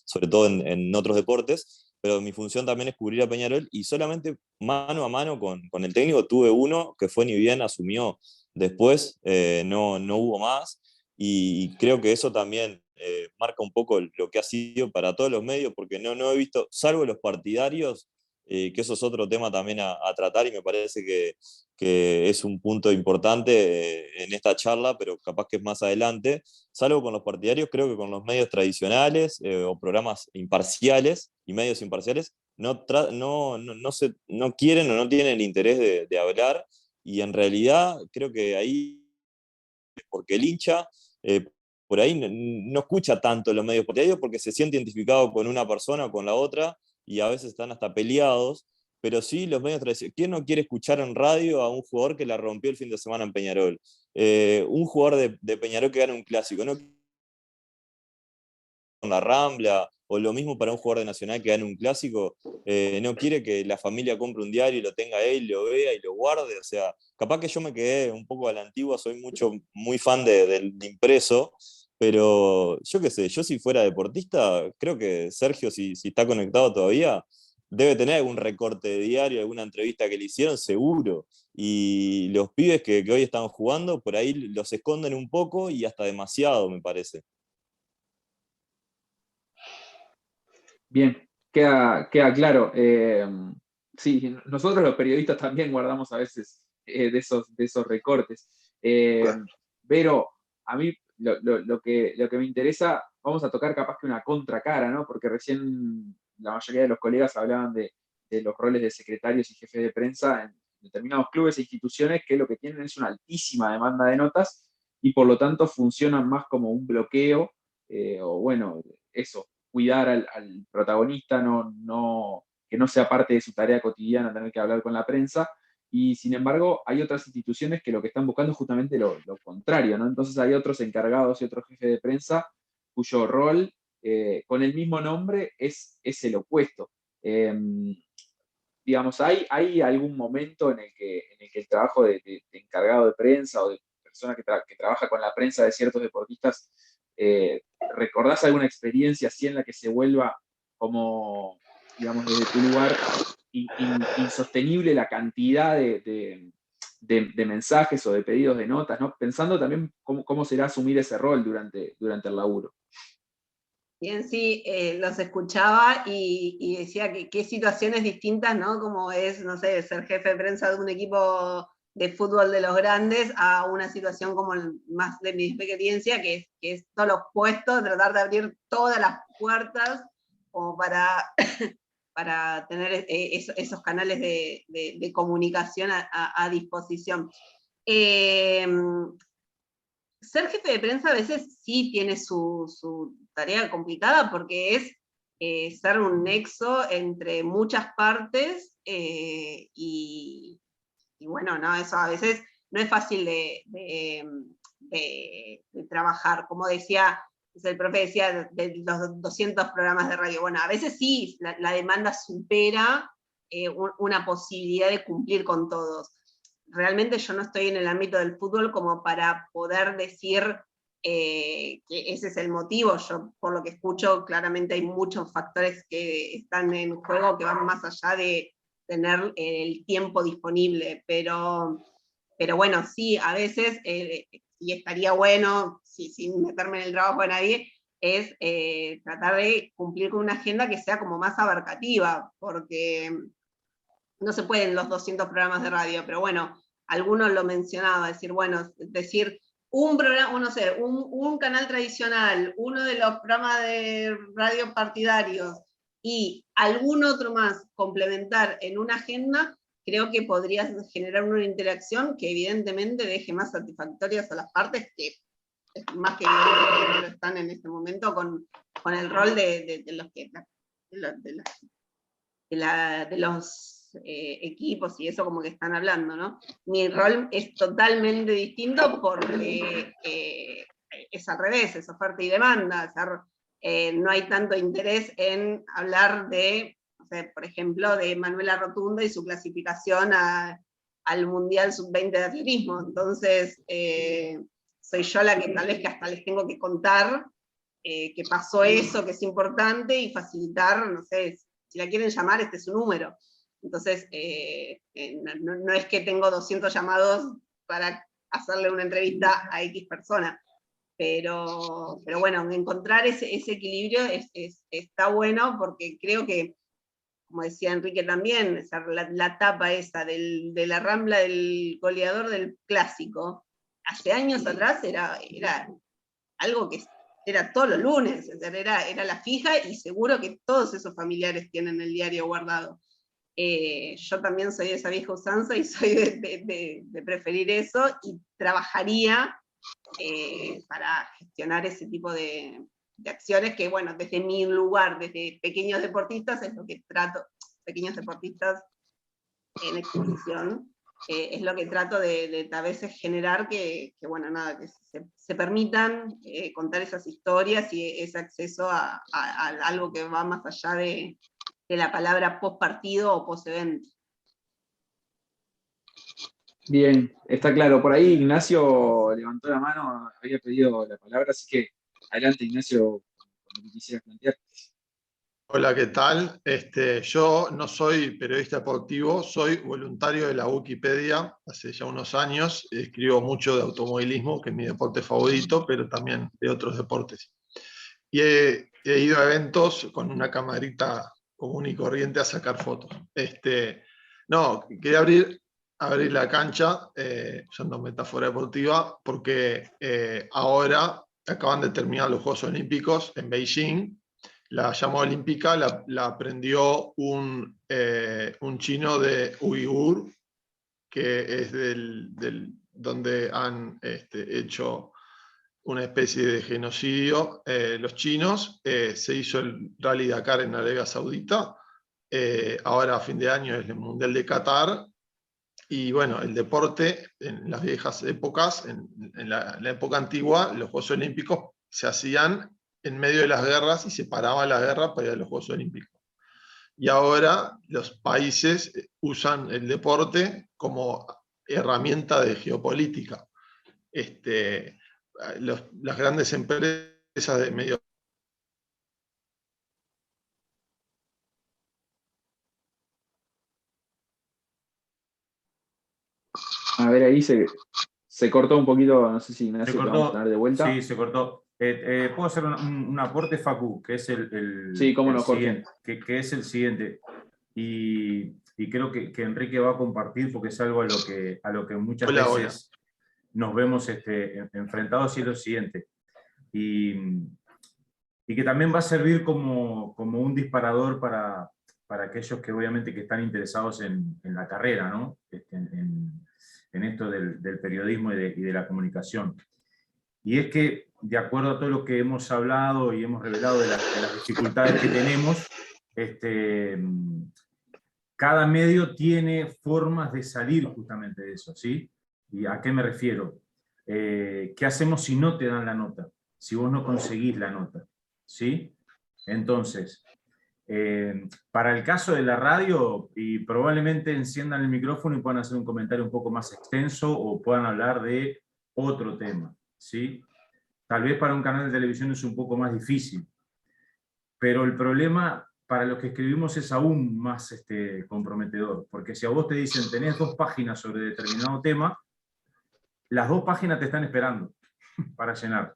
sobre todo en otros deportes, pero mi función también es cubrir a Peñarol, y solamente mano a mano con el técnico tuve uno, que fue ni bien asumió. Después no hubo más, y creo que eso también marca un poco lo que ha sido para todos los medios, porque no he visto, salvo los partidarios, que eso es otro tema también a tratar y me parece que es un punto importante en esta charla, pero capaz que es más adelante. Salvo con los partidarios, creo que con los medios tradicionales o programas imparciales y medios imparciales no quieren o no tienen el interés de hablar, y en realidad creo que ahí, porque el hincha por ahí no escucha tanto los medios partidarios porque se siente identificado con una persona o con la otra, y a veces están hasta peleados, pero sí los medios tradicionales. ¿Quién no quiere escuchar en radio a un jugador que la rompió el fin de semana en Peñarol? Un jugador de Peñarol que gana un clásico, ¿no? Con la Rambla, o lo mismo para un jugador de Nacional que gane un clásico, no quiere que la familia compre un diario y lo tenga él, lo vea y lo guarde. O sea, capaz que yo me quedé un poco a la antigua, soy muy fan del impreso, pero yo qué sé, yo si fuera deportista, creo que Sergio, si está conectado todavía, debe tener algún recorte de diario, alguna entrevista que le hicieron, seguro. Y los pibes que hoy están jugando, por ahí los esconden un poco y hasta demasiado, me parece. Bien, queda claro. Sí, nosotros los periodistas también guardamos a veces de esos recortes. Pero a mí lo que me interesa, vamos a tocar capaz que una contracara, ¿no? Porque recién la mayoría de los colegas hablaban de los roles de secretarios y jefes de prensa en determinados clubes e instituciones que lo que tienen es una altísima demanda de notas y por lo tanto funcionan más como un bloqueo, o bueno, eso, cuidar al protagonista, que no sea parte de su tarea cotidiana tener que hablar con la prensa. Y sin embargo, hay otras instituciones que lo que están buscando es justamente lo contrario, ¿no? Entonces hay otros encargados y otros jefes de prensa cuyo rol, con el mismo nombre, es el opuesto. Digamos, ¿hay algún momento en el que el trabajo de encargado de prensa o de persona que trabaja con la prensa de ciertos deportistas, recordás alguna experiencia así en la que se vuelva como, digamos, desde tu lugar, insostenible la cantidad de mensajes o de pedidos de notas, ¿no? Pensando también cómo será asumir ese rol durante el laburo? Bien, sí, los escuchaba y decía que qué situaciones distintas, ¿no? Como es, no sé, ser jefe de prensa de un equipo de fútbol de los grandes a una situación como más de mi experiencia, que es todo lo opuesto, tratar de abrir todas las puertas como para tener esos canales de comunicación a disposición. Ser jefe de prensa a veces sí tiene su tarea complicada porque es ser un nexo entre muchas partes y bueno, no, eso a veces no es fácil de trabajar. Como decía, el profe decía de los 200 programas de radio. Bueno, a veces sí, la demanda supera una posibilidad de cumplir con todos. Realmente yo no estoy en el ámbito del fútbol como para poder decir que ese es el motivo. Yo, por lo que escucho, claramente hay muchos factores que están en juego que van más allá de tener el tiempo disponible, pero bueno, sí, a veces, y estaría bueno, sin meterme en el trabajo de nadie, es tratar de cumplir con una agenda que sea como más abarcativa, porque no se pueden los 200 programas de radio, pero bueno, algunos lo mencionaba, decir un programa, no sé, un canal tradicional, uno de los programas de radio partidarios y algún otro más complementar en una agenda, creo que podría generar una interacción que evidentemente deje más satisfactorias a las partes, que es más que evidente que no lo están en este momento con el rol de los equipos y eso como que están hablando, ¿no? Mi rol es totalmente distinto porque es al revés, es oferta y demanda, no hay tanto interés en hablar de, no sé, por ejemplo, de Manuela Rotunda y su clasificación al Mundial Sub-20 de atletismo. Entonces, soy yo la que tal vez que hasta les tengo que contar que pasó eso, que es importante, y facilitar, no sé, si la quieren llamar, este es su número. Entonces, no es que tengo 200 llamados para hacerle una entrevista a X persona. Pero bueno, encontrar ese equilibrio está bueno, porque creo que, como decía Enrique también, la tapa esa de la Rambla del goleador del clásico, hace años atrás era algo que era todos los lunes, era la fija, y seguro que todos esos familiares tienen el diario guardado. Yo también soy de esa vieja usanza y soy de preferir eso, y trabajaría para gestionar ese tipo de acciones que, bueno, desde mi lugar, desde pequeños deportistas, es lo que trato, pequeños deportistas en exposición, es lo que trato de a veces generar que bueno, nada, que se permitan contar esas historias y ese acceso a algo que va más allá de la palabra post partido o post evento. Bien, está claro. Por ahí Ignacio levantó la mano, había pedido la palabra, así que adelante, Ignacio, cuando quisieras plantear. Hola, ¿qué tal? Yo no soy periodista deportivo, soy voluntario de la Wikipedia hace ya unos años. Escribo mucho de automovilismo, que es mi deporte favorito, pero también de otros deportes. Y he ido a eventos con una camarita común y corriente a sacar fotos. No, quería abrir la cancha, usando metáfora deportiva, porque ahora acaban de terminar los Juegos Olímpicos en Beijing. La llama olímpica la aprendió un chino de Uigur, que es donde han hecho una especie de genocidio los chinos. Se hizo el Rally Dakar en Arabia Saudita, ahora a fin de año es el Mundial de Qatar, y bueno, el deporte en las viejas épocas, en la época antigua, los Juegos Olímpicos se hacían en medio de las guerras y se paraba la guerra para ir a los Juegos Olímpicos. Y ahora los países usan el deporte como herramienta de geopolítica. Las grandes empresas de medio. A ver, ahí se cortó un poquito, no sé si Ignacio te vamos a tener de vuelta. Sí, se cortó. ¿Puedo hacer un aporte, Facu? Que es sí, cómo no, Jorge. Que es el siguiente. Y creo que Enrique va a compartir, porque es algo a lo que muchas veces nos vemos enfrentados, y es lo siguiente. Y que también va a servir como un disparador para aquellos que obviamente que están interesados en la carrera, ¿no? En esto del periodismo y de la comunicación. Y es que, de acuerdo a todo lo que hemos hablado y hemos revelado de las dificultades que tenemos, cada medio tiene formas de salir justamente de eso, ¿sí? ¿Y a qué me refiero? ¿Qué hacemos si no te dan la nota? Si vos no conseguís la nota, ¿sí? Entonces, para el caso de la radio, y probablemente enciendan el micrófono y puedan hacer un comentario un poco más extenso o puedan hablar de otro tema, ¿sí? Tal vez para un canal de televisión es un poco más difícil, pero el problema para los que escribimos es aún más comprometedor, porque si a vos te dicen tenés 2 páginas sobre determinado tema, las 2 páginas te están esperando para llenar.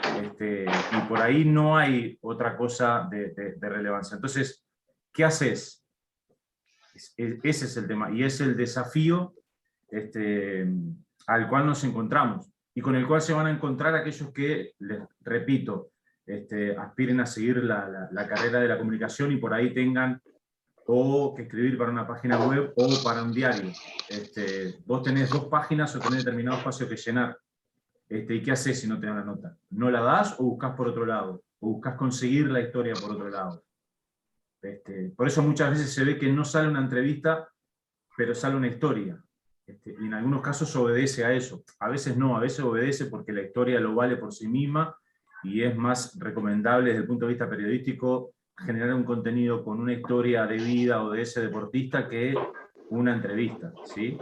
Y por ahí no hay otra cosa de relevancia. Entonces, ¿qué haces? Ese es el tema, y es el desafío al cual nos encontramos, y con el cual se van a encontrar aquellos que, les repito, aspiren a seguir la carrera de la comunicación y por ahí tengan o que escribir para una página web o para un diario. Vos tenés 2 páginas o tenés determinado espacio que llenar. ¿Y qué haces si no te dan la nota? ¿No la das o buscas por otro lado? ¿O buscas conseguir la historia por otro lado? Por eso muchas veces se ve que no sale una entrevista, pero sale una historia. Y en algunos casos obedece a eso. A veces no, a veces obedece porque la historia lo vale por sí misma y es más recomendable desde el punto de vista periodístico generar un contenido con una historia de vida o de ese deportista que una entrevista, ¿sí?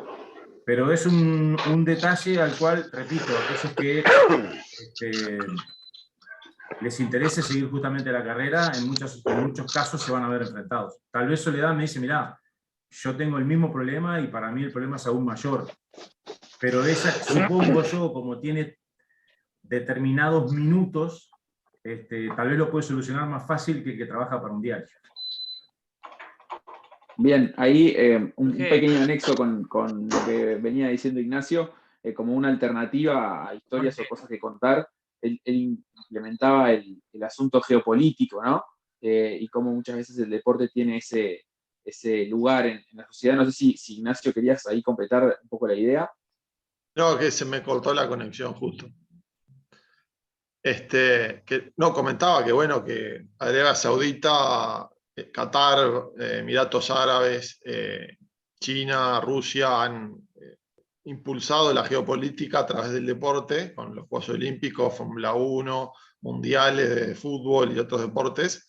Pero es un detalle al cual, repito, a aquellos que les interese seguir justamente la carrera, en muchos casos se van a ver enfrentados. Tal vez Soledad me dice, mirá, yo tengo el mismo problema y para mí el problema es aún mayor. Pero ella, supongo yo, como tiene determinados minutos, tal vez lo puede solucionar más fácil que el que trabaja para un diario. Bien, ahí un pequeño anexo con lo que venía diciendo Ignacio, como una alternativa a historias o cosas que contar. Él implementaba el asunto geopolítico, ¿no? Y cómo muchas veces el deporte tiene ese lugar en la sociedad. No sé si Ignacio querías ahí completar un poco la idea. No, que se me cortó la conexión justo. No, comentaba que bueno, que Arabia Saudita, Qatar, Emiratos Árabes, China, Rusia han impulsado la geopolítica a través del deporte, con los Juegos Olímpicos, Fórmula 1, mundiales de fútbol y otros deportes.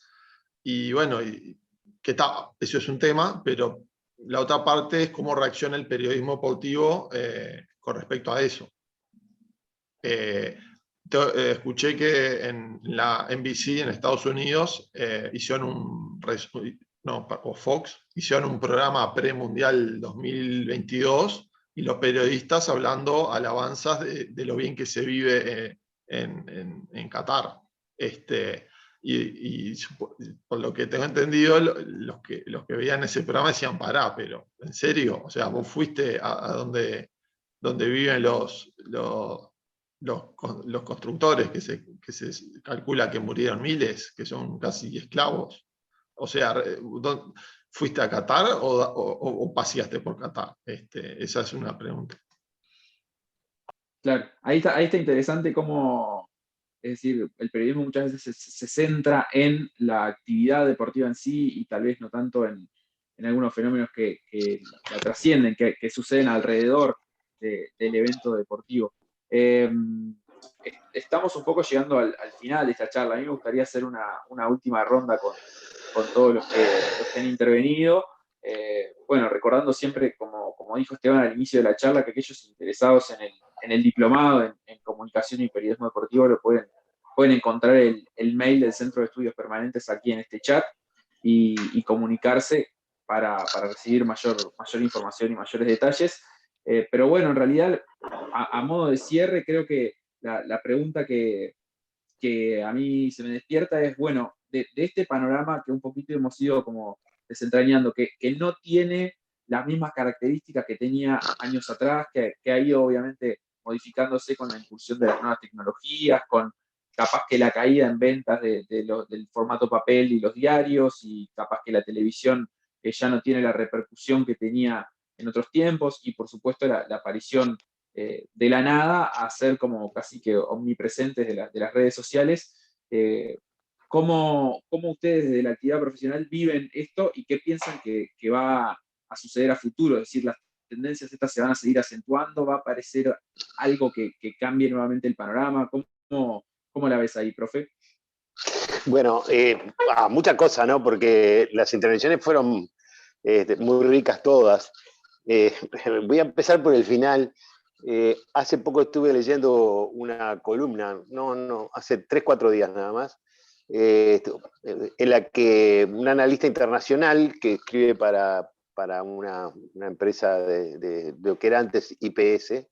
Y bueno, eso es un tema, pero la otra parte es cómo reacciona el periodismo deportivo con respecto a eso. Escuché que en la NBC en Estados Unidos hicieron o Fox hicieron un programa pre-mundial 2022 y los periodistas hablando alabanzas de lo bien que se vive en Qatar. Y por lo que tengo entendido, los que veían ese programa decían, pará, pero ¿en serio? O sea, vos fuiste a donde viven los constructores, que se calcula que murieron miles, que son casi esclavos. O sea, ¿fuiste a Qatar o paseaste por Qatar? Esa es una pregunta. Claro, ahí está interesante cómo, es decir, el periodismo muchas veces se centra en la actividad deportiva en sí y tal vez no tanto en algunos fenómenos que la trascienden, que suceden alrededor del evento deportivo. Estamos un poco llegando al final de esta charla. A mí me gustaría hacer una última ronda con todos los que han intervenido. Bueno, recordando siempre, como dijo Esteban al inicio de la charla, que aquellos interesados en el diplomado en comunicación y periodismo deportivo lo pueden encontrar el mail del Centro de Estudios Permanentes aquí en este chat y comunicarse para recibir mayor información y mayores detalles. Pero bueno, en realidad, a modo de cierre, creo que la pregunta que a mí se me despierta es, bueno, de este panorama que un poquito hemos ido como desentrañando, que no tiene las mismas características que tenía años atrás, que ha ido obviamente modificándose con la incursión de las nuevas tecnologías, con capaz que la caída en ventas del formato papel y los diarios, y capaz que la televisión que ya no tiene la repercusión que tenía en otros tiempos, y por supuesto la aparición de la nada a ser como casi que omnipresentes de las redes sociales. ¿Cómo ustedes desde la actividad profesional viven esto y qué piensan que va a suceder a futuro? Es decir, las tendencias estas se van a seguir acentuando, va a aparecer algo que cambie nuevamente el panorama. ¿Cómo la ves ahí, profe? Bueno, muchas cosas, ¿no? Porque las intervenciones fueron muy ricas todas. Voy a empezar por el final. Hace poco estuve leyendo una columna, hace 3-4 días nada más, en la que un analista internacional que escribe para una empresa de lo que era antes IPS,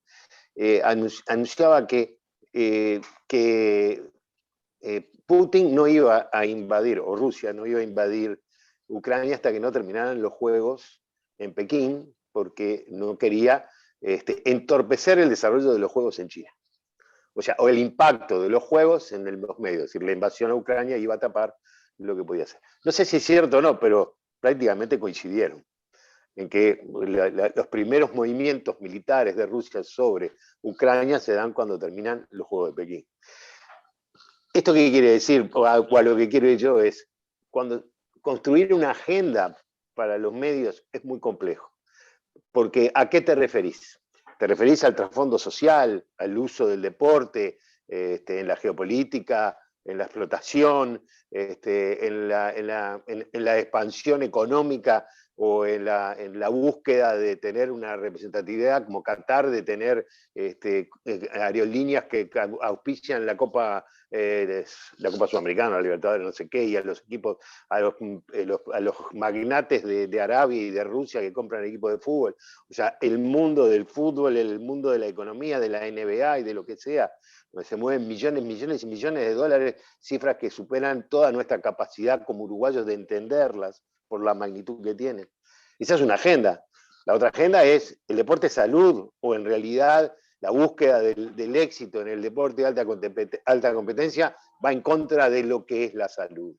anunciaba que Putin no iba a invadir, o Rusia no iba a invadir Ucrania hasta que no terminaran los Juegos en Pekín, porque no quería entorpecer el desarrollo de los Juegos en China. O sea, o el impacto de los Juegos en los medios, es decir, la invasión a Ucrania iba a tapar lo que podía hacer. No sé si es cierto o no, pero prácticamente coincidieron en que los primeros movimientos militares de Rusia sobre Ucrania se dan cuando terminan los Juegos de Pekín. ¿Esto qué quiere decir? O a lo que quiero yo es, cuando construir una agenda para los medios es muy complejo. Porque ¿a qué te referís? ¿Te referís al trasfondo social, al uso del deporte, en la geopolítica, en la explotación, en la expansión económica o en la búsqueda de tener una representatividad como Qatar, de tener aerolíneas que auspician la Copa Sudamericana, la Libertadores, no sé qué, y a los equipos, a los magnates de Arabia y de Rusia que compran equipos de fútbol. O sea, el mundo del fútbol, el mundo de la economía, de la NBA y de lo que sea, donde se mueven millones, millones y millones de dólares, cifras que superan toda nuestra capacidad como uruguayos de entenderlas por la magnitud que tienen. Esa es una agenda. La otra agenda es el deporte salud, o en realidad la búsqueda del éxito en el deporte de alta competencia va en contra de lo que es la salud.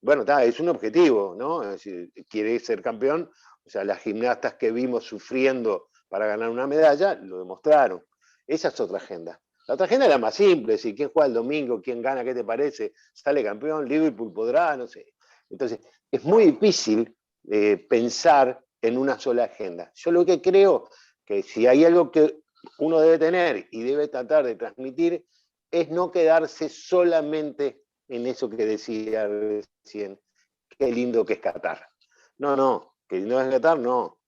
Bueno, es un objetivo, ¿no? Es decir, quiere ser campeón, o sea, las gimnastas que vimos sufriendo para ganar una medalla, lo demostraron. Esa es otra agenda. La otra agenda es la más simple, es decir, quién juega el domingo, quién gana, qué te parece, sale campeón, Liverpool podrá, no sé. Entonces, es muy difícil pensar en una sola agenda. Yo lo que creo que si hay algo que uno debe tener y debe tratar de transmitir es no quedarse solamente en eso que decía recién, qué lindo que es Qatar. No, que lindo es Qatar, no.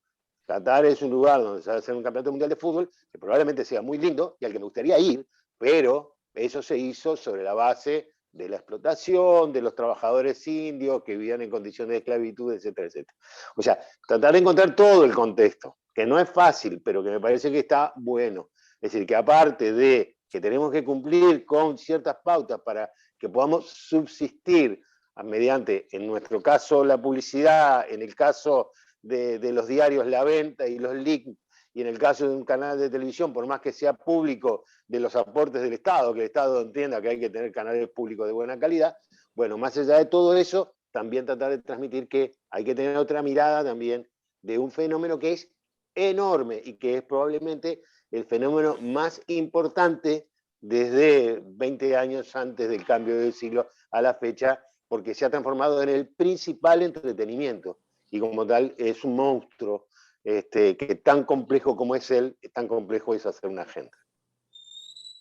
Qatar es un lugar donde se va a hacer un campeonato mundial de fútbol que probablemente sea muy lindo y al que me gustaría ir, pero eso se hizo sobre la base de la explotación, de los trabajadores indios que vivían en condiciones de esclavitud, etcétera, etcétera. O sea, tratar de encontrar todo el contexto, que no es fácil, pero que me parece que está bueno. Es decir, que aparte de que tenemos que cumplir con ciertas pautas para que podamos subsistir mediante, en nuestro caso, la publicidad, en el caso de los diarios, la venta y los links, y en el caso de un canal de televisión, por más que sea público, de los aportes del Estado, que el Estado entienda que hay que tener canales públicos de buena calidad, bueno, más allá de todo eso, también tratar de transmitir que hay que tener otra mirada también de un fenómeno que es enorme y que es probablemente el fenómeno más importante desde 20 años antes del cambio del siglo a la fecha, porque se ha transformado en el principal entretenimiento y como tal es un monstruo que tan complejo como es él, tan complejo es hacer una agenda.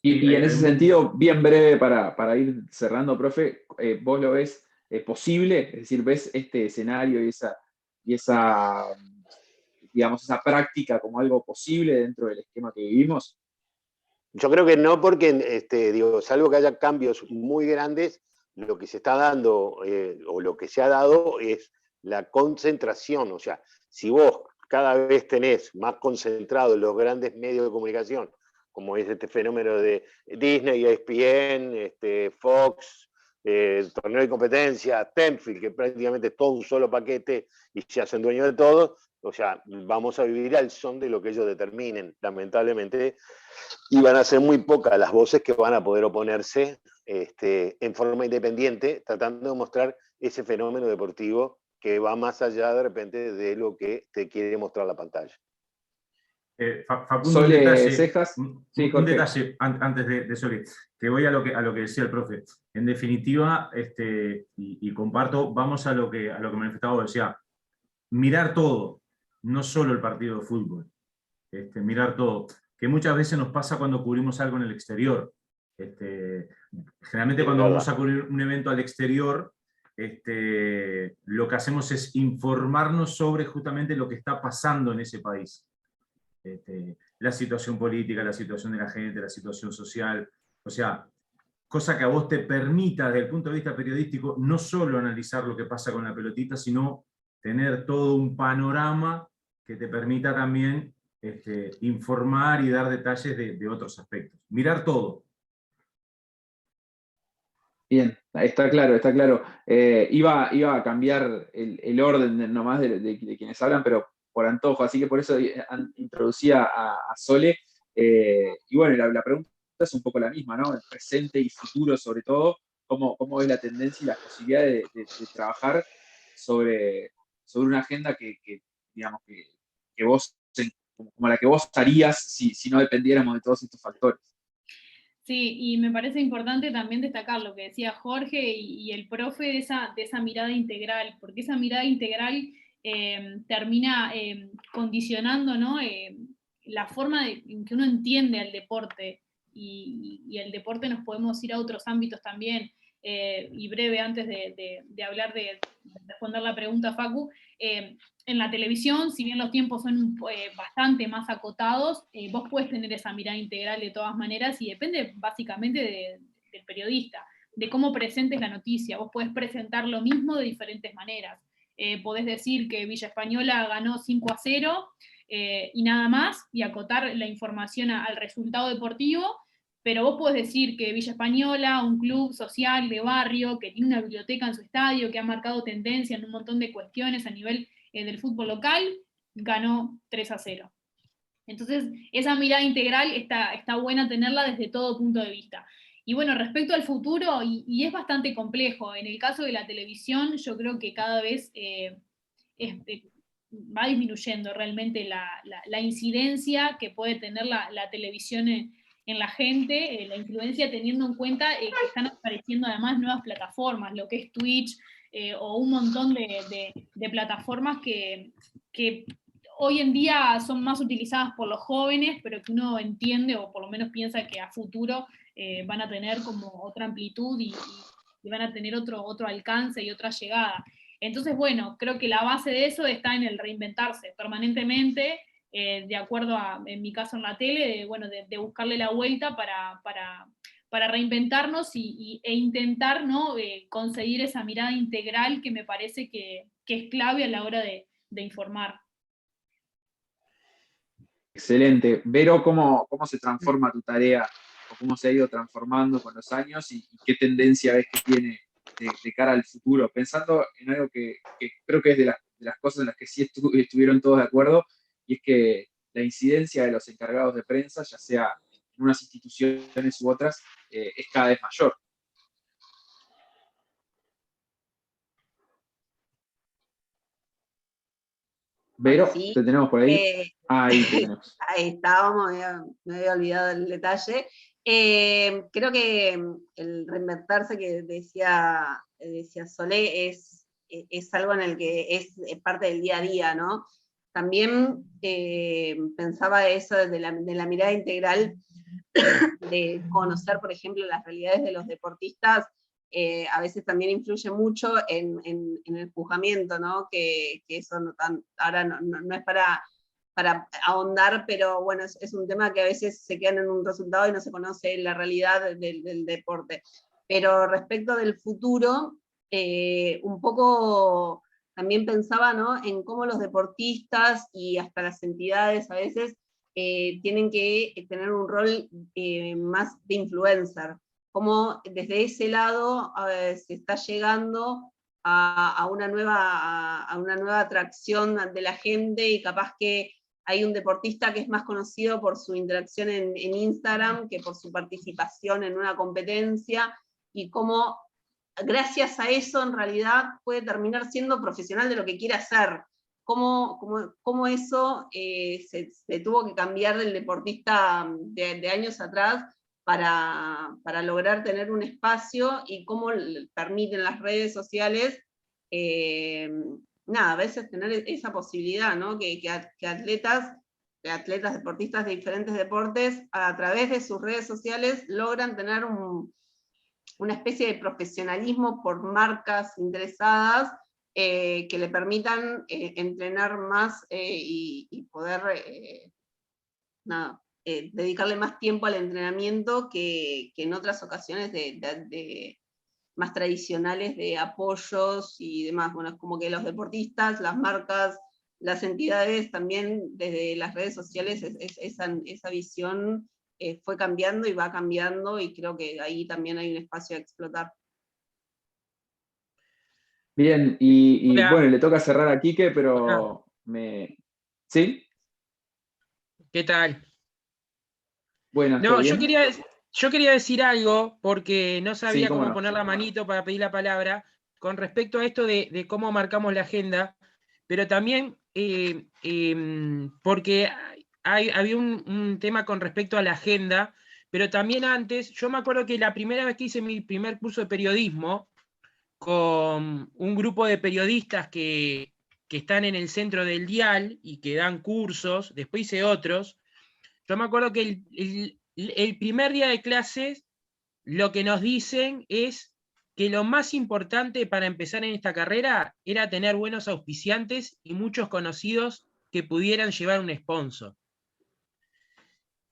Y en ese sentido, bien breve para ir cerrando, profe, ¿vos lo ves posible? Es decir, ¿ves este escenario y esa, digamos, esa práctica como algo posible dentro del esquema que vivimos? Yo creo que no, porque salvo que haya cambios muy grandes, lo que se está dando o lo que se ha dado es la concentración. O sea, si vos cada vez tenés más concentrado los grandes medios de comunicación, como es este fenómeno de Disney, ESPN, Fox, torneo de competencia, Tenfield, que prácticamente es todo un solo paquete y se hacen dueños de todo, o sea, vamos a vivir al son de lo que ellos determinen, lamentablemente, y van a ser muy pocas las voces que van a poder oponerse en forma independiente, tratando de mostrar ese fenómeno deportivo que va más allá de repente de lo que te quiere mostrar la pantalla. Facundo, un detalle, sí, un detalle antes de Sole, que voy a lo que decía el profe. En definitiva, y comparto, vamos a lo que manifestaba, decía, mirar todo, no solo el partido de fútbol, mirar todo, que muchas veces nos pasa cuando cubrimos algo en el exterior. Generalmente cuando vamos a cubrir un evento al exterior, lo que hacemos es informarnos sobre justamente lo que está pasando en ese país. La situación política, la situación de la gente, la situación social, o sea, cosa que a vos te permita desde el punto de vista periodístico no solo analizar lo que pasa con la pelotita, sino tener todo un panorama que te permita también informar y dar detalles de otros aspectos. Mirar todo. Bien, está claro, está claro. Iba a cambiar el orden nomás de quienes hablan, pero por antojo, así que por eso introducía a Sole. Y bueno, la pregunta es un poco la misma, ¿no? El presente y futuro, sobre todo, cómo es la tendencia y las posibilidades de trabajar sobre una agenda digamos, que vos, como la que vos harías si no dependiéramos de todos estos factores. Sí, y me parece importante también destacar lo que decía Jorge y el profe de esa mirada integral, porque esa mirada integral termina condicionando, ¿no? La forma en que uno entiende al deporte, y el deporte nos podemos ir a otros ámbitos también. y breve antes de hablar de responder la pregunta, Facu. En la televisión, si bien los tiempos son bastante más acotados, vos puedes tener esa mirada integral de todas maneras, y depende básicamente del periodista, de cómo presentes la noticia. Vos podés presentar lo mismo de diferentes maneras. Podés decir que Villa Española ganó 5-0 y nada más, y acotar la información al resultado deportivo, pero vos podés decir que Villa Española, un club social de barrio, que tiene una biblioteca en su estadio, que ha marcado tendencia en un montón de cuestiones a nivel del fútbol local, ganó 3-0. Entonces, esa mirada integral está buena tenerla desde todo punto de vista. Y bueno, respecto al futuro, y es bastante complejo, en el caso de la televisión, yo creo que cada vez va disminuyendo realmente la incidencia que puede tener la televisión en la gente, la influencia, teniendo en cuenta que están apareciendo además nuevas plataformas, lo que es Twitch, o un montón de plataformas que hoy en día son más utilizadas por los jóvenes, pero que uno entiende, o por lo menos piensa que a futuro van a tener como otra amplitud y van a tener otro alcance y otra llegada. Entonces, bueno, creo que la base de eso está en el reinventarse permanentemente, de acuerdo a, en mi caso en la tele, de buscarle la vuelta para reinventarnos e intentar, ¿no? Conseguir esa mirada integral que me parece que es clave a la hora de informar. Excelente. Vero, ¿cómo se transforma tu tarea o cómo se ha ido transformando con los años y qué tendencia ves que tiene de cara al futuro? Pensando en algo que creo que es de las cosas en las que sí estuvieron todos de acuerdo, y es que la incidencia de los encargados de prensa, ya sea en unas instituciones u otras, es cada vez mayor. Vero, Sí. ¿te tenemos por ahí? Ahí te tenemos. Ahí estábamos, me había olvidado el detalle. Creo que el reinventarse que decía Solé es algo en el que es parte del día a día, ¿no? También pensaba eso de la mirada integral, de conocer, por ejemplo, las realidades de los deportistas. A veces también influye mucho en el juzgamiento, ¿no? Que eso ahora no es para ahondar, pero bueno, es un tema que a veces se quedan en un resultado y no se conoce la realidad del deporte. Pero respecto del futuro, un poco también pensaba, ¿no? En cómo los deportistas y hasta las entidades a veces tienen que tener un rol más de influencer, como desde ese lado se está llegando a una nueva atracción de la gente, y capaz que hay un deportista que es más conocido por su interacción en Instagram que por su participación en una competencia, y cómo gracias a eso en realidad puede terminar siendo profesional de lo que quiere hacer. Cómo eso se tuvo que cambiar del deportista de años atrás para lograr tener un espacio, y cómo permiten las redes sociales a veces tener esa posibilidad, ¿no? Que atletas deportistas de diferentes deportes, a través de sus redes sociales, logran tener una especie de profesionalismo por marcas interesadas, que le permitan entrenar más y poder dedicarle más tiempo al entrenamiento que en otras ocasiones más tradicionales de apoyos y demás. Bueno, es como que los deportistas, las marcas, las entidades también desde las redes sociales, esa visión fue cambiando y va cambiando, y creo que ahí también hay un espacio a explotar. Bien, y Hola. bueno, le toca cerrar a Quique, pero ¿sí? ¿Qué tal? Buenas, No, ¿todo yo bien? quería decir algo porque no sabía Sí, cómo cómo no. poner la manito para pedir la palabra con respecto a esto de cómo marcamos la agenda, pero también porque había un tema con respecto a la agenda, pero también antes, yo me acuerdo que la primera vez que hice mi primer curso de periodismo con un grupo de periodistas que están en el centro del dial y que dan cursos, después hice otros. Yo me acuerdo que el primer día de clases lo que nos dicen es que lo más importante para empezar en esta carrera era tener buenos auspiciantes y muchos conocidos que pudieran llevar un sponsor.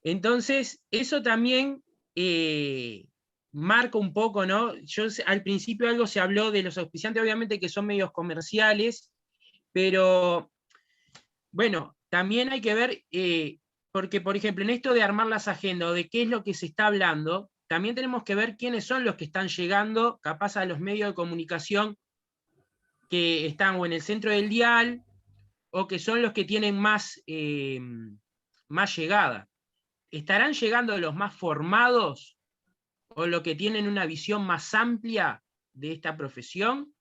Entonces, eso también marca un poco, ¿no? Al principio algo se habló de los auspiciantes, obviamente que son medios comerciales, pero bueno, también hay que ver, porque por ejemplo, en esto de armar las agendas o de qué es lo que se está hablando, también tenemos que ver quiénes son los que están llegando, capaz a los medios de comunicación que están o en el centro del dial, o que son los que tienen más llegada. ¿Estarán llegando los más formados o los que tienen una visión más amplia de esta profesión?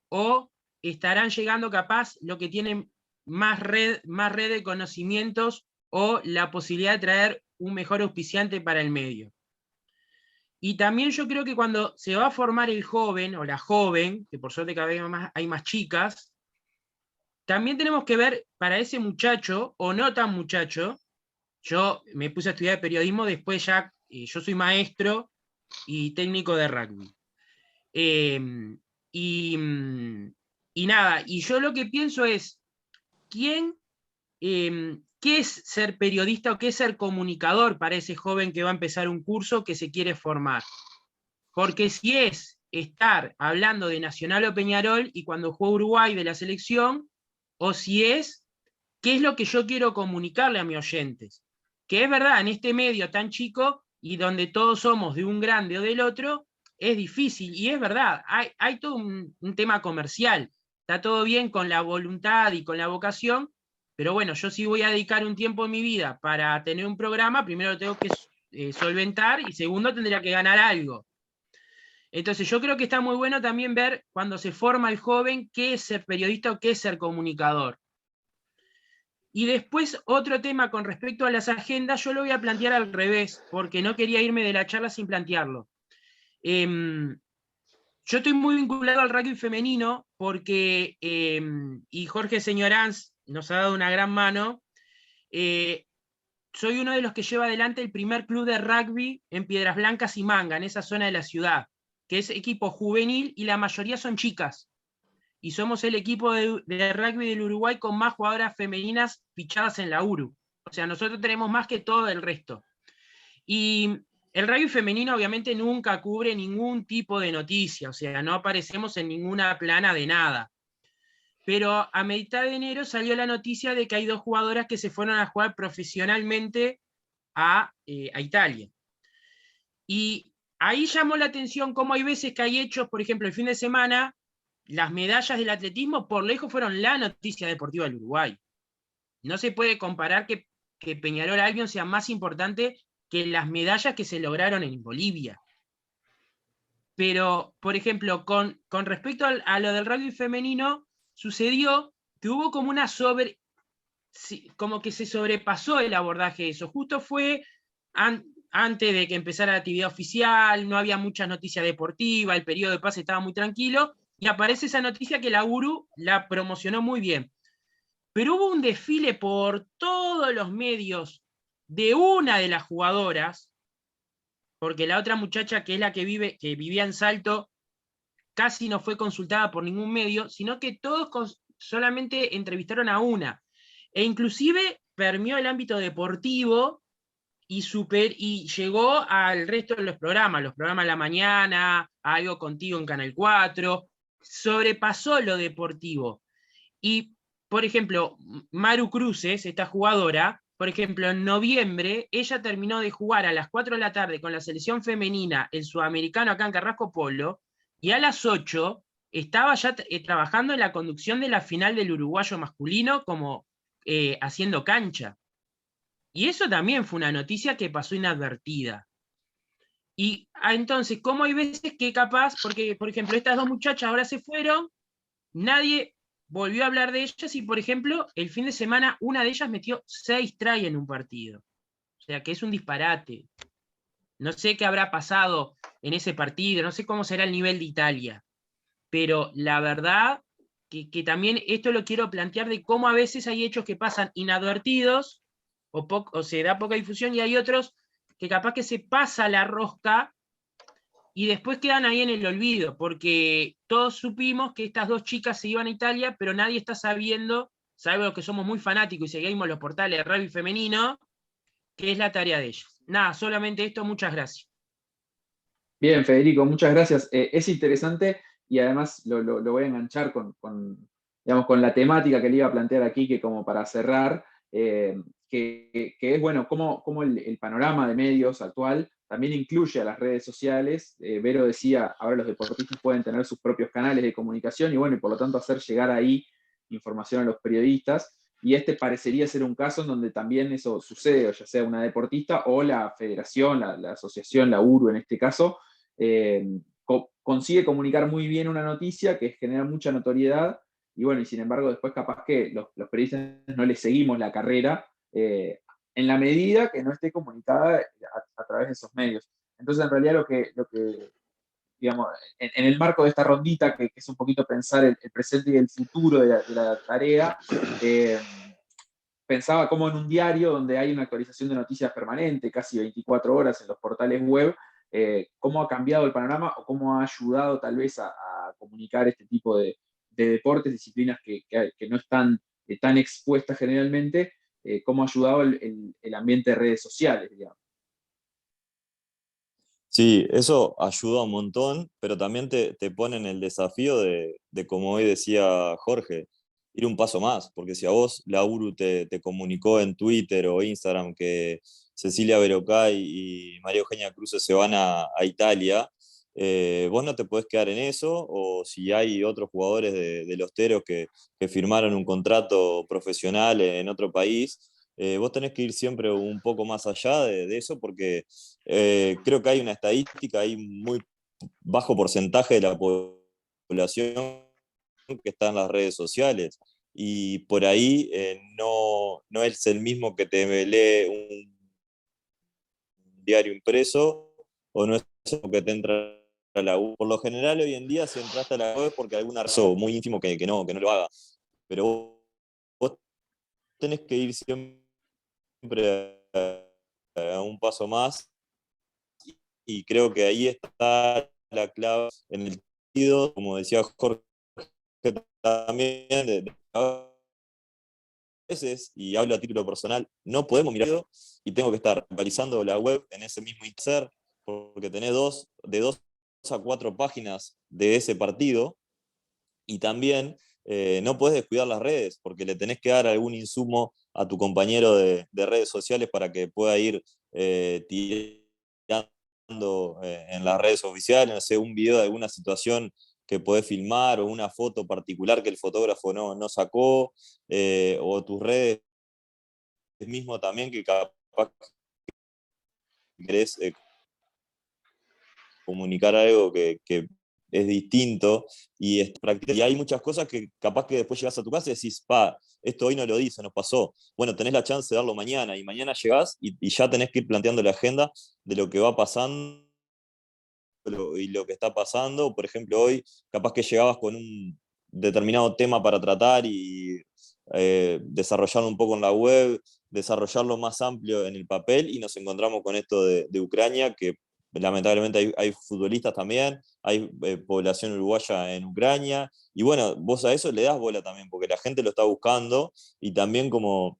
¿O estarán llegando capaz los que tienen más red de conocimientos o la posibilidad de traer un mejor auspiciante para el medio? Y también yo creo que cuando se va a formar el joven o la joven, que por suerte cada vez hay más chicas, también tenemos que ver para ese muchacho o no tan muchacho. Yo me puse a estudiar periodismo, después ya yo soy maestro y técnico de rugby. Y nada, y yo lo que pienso es, ¿qué es ser periodista o qué es ser comunicador para ese joven que va a empezar un curso que se quiere formar? Porque si es estar hablando de Nacional o Peñarol y cuando juega Uruguay de la selección, o si es, ¿qué es lo que yo quiero comunicarle a mis oyentes? Que es verdad, en este medio tan chico y donde todos somos de un grande o del otro, es difícil, y es verdad, hay todo un tema comercial, está todo bien con la voluntad y con la vocación, pero bueno, yo sí voy a dedicar un tiempo en mi vida para tener un programa, primero lo tengo que solventar, y segundo tendría que ganar algo. Entonces yo creo que está muy bueno también ver cuando se forma el joven qué es ser periodista o qué es ser comunicador. Y después otro tema con respecto a las agendas, yo lo voy a plantear al revés, porque no quería irme de la charla sin plantearlo. Yo estoy muy vinculado al rugby femenino porque, y Jorge Señoranz nos ha dado una gran mano, soy uno de los que lleva adelante el primer club de rugby en Piedras Blancas y Manga, en esa zona de la ciudad, que es equipo juvenil y la mayoría son chicas. Y somos el equipo de rugby del Uruguay con más jugadoras femeninas fichadas en la URU. O sea, nosotros tenemos más que todo el resto. Y el rugby femenino obviamente nunca cubre ningún tipo de noticia, o sea, no aparecemos en ninguna plana de nada. Pero a mitad de enero salió la noticia de que hay 2 jugadoras que se fueron a jugar profesionalmente a Italia. Y ahí llamó la atención cómo hay veces que hay hechos, por ejemplo, el fin de semana, las medallas del atletismo por lejos fueron la noticia deportiva del Uruguay. No se puede comparar que Peñarol Albion sea más importante que las medallas que se lograron en Bolivia. Pero, por ejemplo, con respecto a lo del rugby femenino, sucedió que hubo como como que se sobrepasó el abordaje de eso. Justo fue antes de que empezara la actividad oficial, no había muchas noticias deportivas, el periodo de pase estaba muy tranquilo, y aparece esa noticia que la URU la promocionó muy bien. Pero hubo un desfile por todos los medios de una de las jugadoras, porque la otra muchacha, que es la que vivía en Salto, casi no fue consultada por ningún medio, sino que todos solamente entrevistaron a una. E inclusive permeó el ámbito deportivo y llegó al resto de los programas a la mañana, Algo Contigo en Canal 4, sobrepasó lo deportivo. Y, por ejemplo, Maru Cruces, esta jugadora, por ejemplo, en noviembre, ella terminó de jugar a las 4 de la tarde con la selección femenina, el sudamericano acá en Carrasco Polo, y a las 8 estaba ya trabajando en la conducción de la final del uruguayo masculino, como haciendo cancha. Y eso también fue una noticia que pasó inadvertida. Y entonces, ¿cómo hay veces que capaz, porque, por ejemplo, estas 2 muchachas ahora se fueron, nadie volvió a hablar de ellas y, por ejemplo, el fin de semana una de ellas metió 6 tries en un partido. O sea, que es un disparate. No sé qué habrá pasado en ese partido, no sé cómo será el nivel de Italia. Pero la verdad que también esto lo quiero plantear de cómo a veces hay hechos que pasan inadvertidos o se da poca difusión y hay otros que capaz que se pasa la rosca y después quedan ahí en el olvido, porque todos supimos que estas dos chicas se iban a Italia, pero nadie está sabiendo, sabemos que somos muy fanáticos y seguimos los portales de rugby femenino, que es la tarea de ellas. Nada, solamente esto, muchas gracias. Bien, Federico, muchas gracias. Es interesante y además lo voy a enganchar digamos, con la temática que le iba a plantear aquí, que como para cerrar, que es, bueno, cómo el panorama de medios actual también incluye a las redes sociales. Vero decía, ahora los deportistas pueden tener sus propios canales de comunicación y, bueno, y por lo tanto hacer llegar ahí información a los periodistas. Y este parecería ser un caso en donde también eso sucede, o ya sea una deportista o la federación, la asociación, la URU en este caso, consigue comunicar muy bien una noticia que genera mucha notoriedad, y bueno, y sin embargo después capaz que los periodistas no le seguimos la carrera en la medida que no esté comunicada a través de esos medios. Entonces, en realidad lo que digamos, en el marco de esta rondita, que es un poquito pensar el presente y el futuro de la tarea, pensaba como en un diario donde hay una actualización de noticias permanente, casi 24 horas en los portales web, cómo ha cambiado el panorama o cómo ha ayudado tal vez a comunicar este tipo de deportes, disciplinas que no están tan expuestas generalmente, cómo ha ayudado el ambiente de redes sociales, digamos. Sí, eso ayuda un montón, pero también te pone en el desafío de, como hoy decía Jorge, ir un paso más, porque si a vos la URU te comunicó en Twitter o Instagram que Cecilia Verocay y María Eugenia Cruz se van a Italia, vos no te podés quedar en eso, o si hay otros jugadores de los Teros que firmaron un contrato profesional en otro país, vos tenés que ir siempre un poco más allá de eso, porque creo que hay una estadística, hay muy bajo porcentaje de la población que está en las redes sociales, y por ahí no es el mismo que te lee un diario impreso, o no es el que te entra a la web. Por lo general hoy en día si entraste a la web porque alguna razón muy íntimo que no lo haga, pero vos tenés que ir siempre a un paso más, y creo que ahí está la clave en el sentido, como decía Jorge también, a veces, y hablo a título personal, no podemos mirar y tengo que estar actualizando la web en ese mismo instante, porque tenés de 2 a 4 páginas de ese partido, y también no podés descuidar las redes, porque le tenés que dar algún insumo a tu compañero de redes sociales para que pueda ir tirando en las redes oficiales, no sé, un video de alguna situación que podés filmar, o una foto particular que el fotógrafo no sacó, o tus redes mismo también, que capaz querés comunicar algo que es distinto, y hay muchas cosas que capaz que después llegas a tu casa y decís, esto hoy no lo dice, nos pasó. Bueno, tenés la chance de darlo mañana, y mañana llegás y ya tenés que ir planteando la agenda de lo que va pasando y lo que está pasando. Por ejemplo, hoy capaz que llegabas con un determinado tema para tratar y desarrollarlo un poco en la web, desarrollarlo más amplio en el papel, y nos encontramos con esto de Ucrania, que lamentablemente hay futbolistas también, hay población uruguaya en Ucrania, y bueno, vos a eso le das bola también, porque la gente lo está buscando, y también como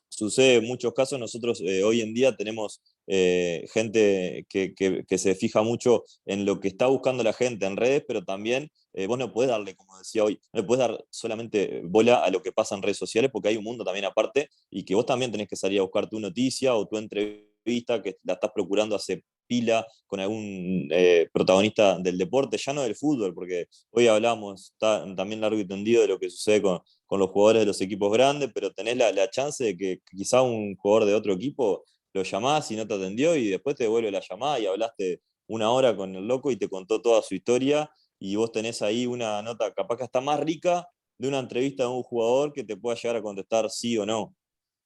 sucede en muchos casos, nosotros hoy en día tenemos gente que se fija mucho en lo que está buscando la gente en redes, pero también vos no podés darle, como decía hoy, no le podés dar solamente bola a lo que pasa en redes sociales, porque hay un mundo también aparte, y que vos también tenés que salir a buscar tu noticia o tu entrevista, que la estás procurando hace pila con algún protagonista del deporte, ya no del fútbol, porque hoy hablamos también largo y tendido de lo que sucede con los jugadores de los equipos grandes, pero tenés la chance de que quizá un jugador de otro equipo lo llamás y no te atendió, y después te devuelve la llamada y hablaste una hora con el loco y te contó toda su historia, y vos tenés ahí una nota capaz que está más rica de una entrevista de un jugador que te pueda llegar a contestar sí o no.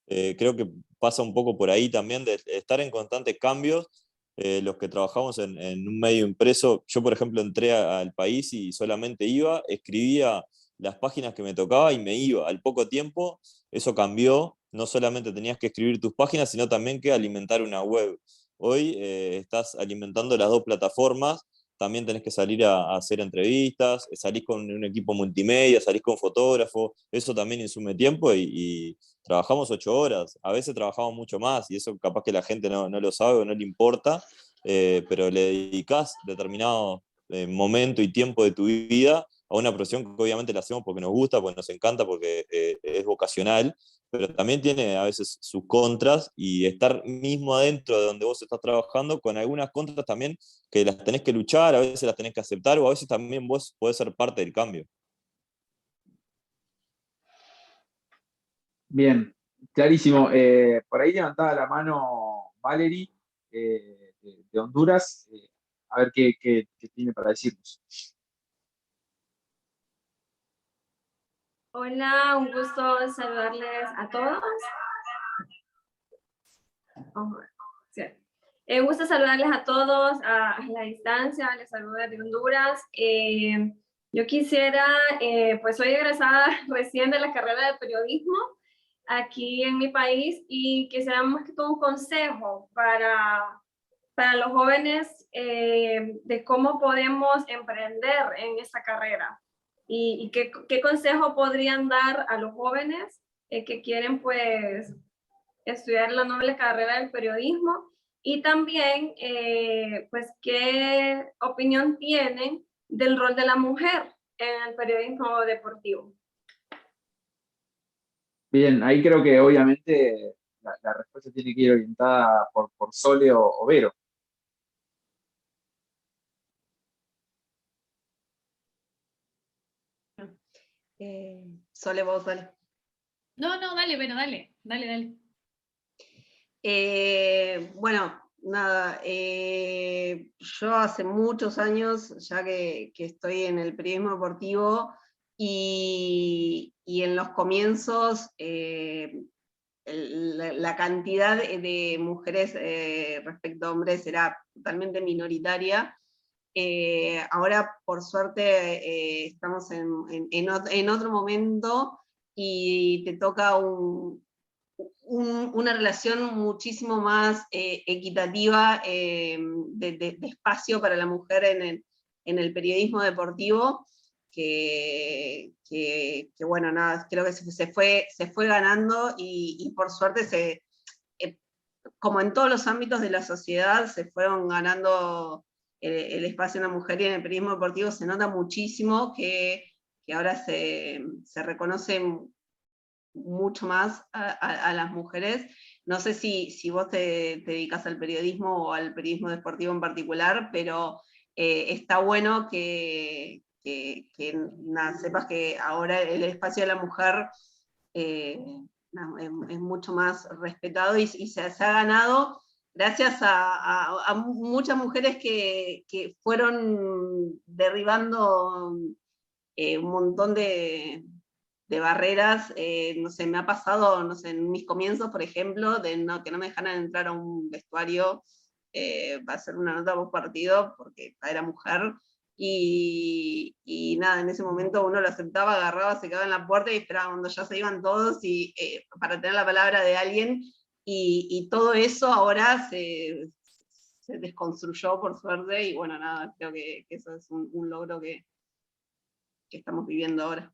Creo que pasa un poco por ahí también, de estar en constantes cambios. Los que trabajamos en un medio impreso, yo por ejemplo entré al País y solamente iba, escribía las páginas que me tocaba y me iba. Al poco tiempo eso cambió, no solamente tenías que escribir tus páginas, sino también que alimentar una web. Hoy estás alimentando las dos plataformas, también tenés que salir a hacer entrevistas, salís con un equipo multimedia, salís con fotógrafo, eso también insume tiempo y trabajamos 8 horas, a veces trabajamos mucho más y eso capaz que la gente no lo sabe o no le importa, pero le dedicás determinado momento y tiempo de tu vida a una profesión que obviamente la hacemos porque nos gusta, porque nos encanta, porque es vocacional, pero también tiene a veces sus contras y estar mismo adentro de donde vos estás trabajando con algunas contras también que las tenés que luchar, a veces las tenés que aceptar o a veces también vos podés ser parte del cambio. Bien, clarísimo. Por ahí levantaba la mano Valerie de Honduras, a ver qué tiene para decirnos. Hola, un gusto saludarles a todos. Sí. Un gusto saludarles a todos a la distancia, les saludo desde Honduras. Yo quisiera, pues soy egresada recién de la carrera de periodismo aquí en mi país y quisiera más que todo un consejo para los jóvenes de cómo podemos emprender en esta carrera. ¿Y qué consejo podrían dar a los jóvenes que quieren pues estudiar la noble carrera del periodismo? Y también pues qué opinión tienen del rol de la mujer en el periodismo deportivo. Bien, ahí creo que obviamente la respuesta tiene que ir orientada por Sole o Vero. Sole, vos, dale. No, dale, Vero, dale. Bueno, nada, yo hace muchos años ya que estoy en el periodismo deportivo y en los comienzos la cantidad de mujeres respecto a hombres era totalmente minoritaria. Ahora, por suerte, estamos en otro momento y te toca una relación muchísimo más equitativa de espacio para la mujer en el periodismo deportivo, que bueno, nada, creo que se fue ganando y por suerte como en todos los ámbitos de la sociedad se fueron ganando el espacio de la mujer, y en el periodismo deportivo se nota muchísimo que ahora se reconoce mucho más a las mujeres. No sé si vos te dedicas al periodismo o al periodismo deportivo en particular, pero está bueno que nada, sepas que ahora el espacio de la mujer es mucho más respetado y se ha ganado gracias a muchas mujeres que fueron derribando un montón de barreras. No sé, me ha pasado, no sé, en mis comienzos, por ejemplo, que no me dejaran entrar a un vestuario para hacer una nota post partido porque era mujer. Y nada, en ese momento uno lo aceptaba, agarraba, se quedaba en la puerta y esperaba cuando ya se iban todos para tener la palabra de alguien. Y todo eso ahora se desconstruyó, por suerte, y bueno, nada, creo que eso es un logro que estamos viviendo ahora.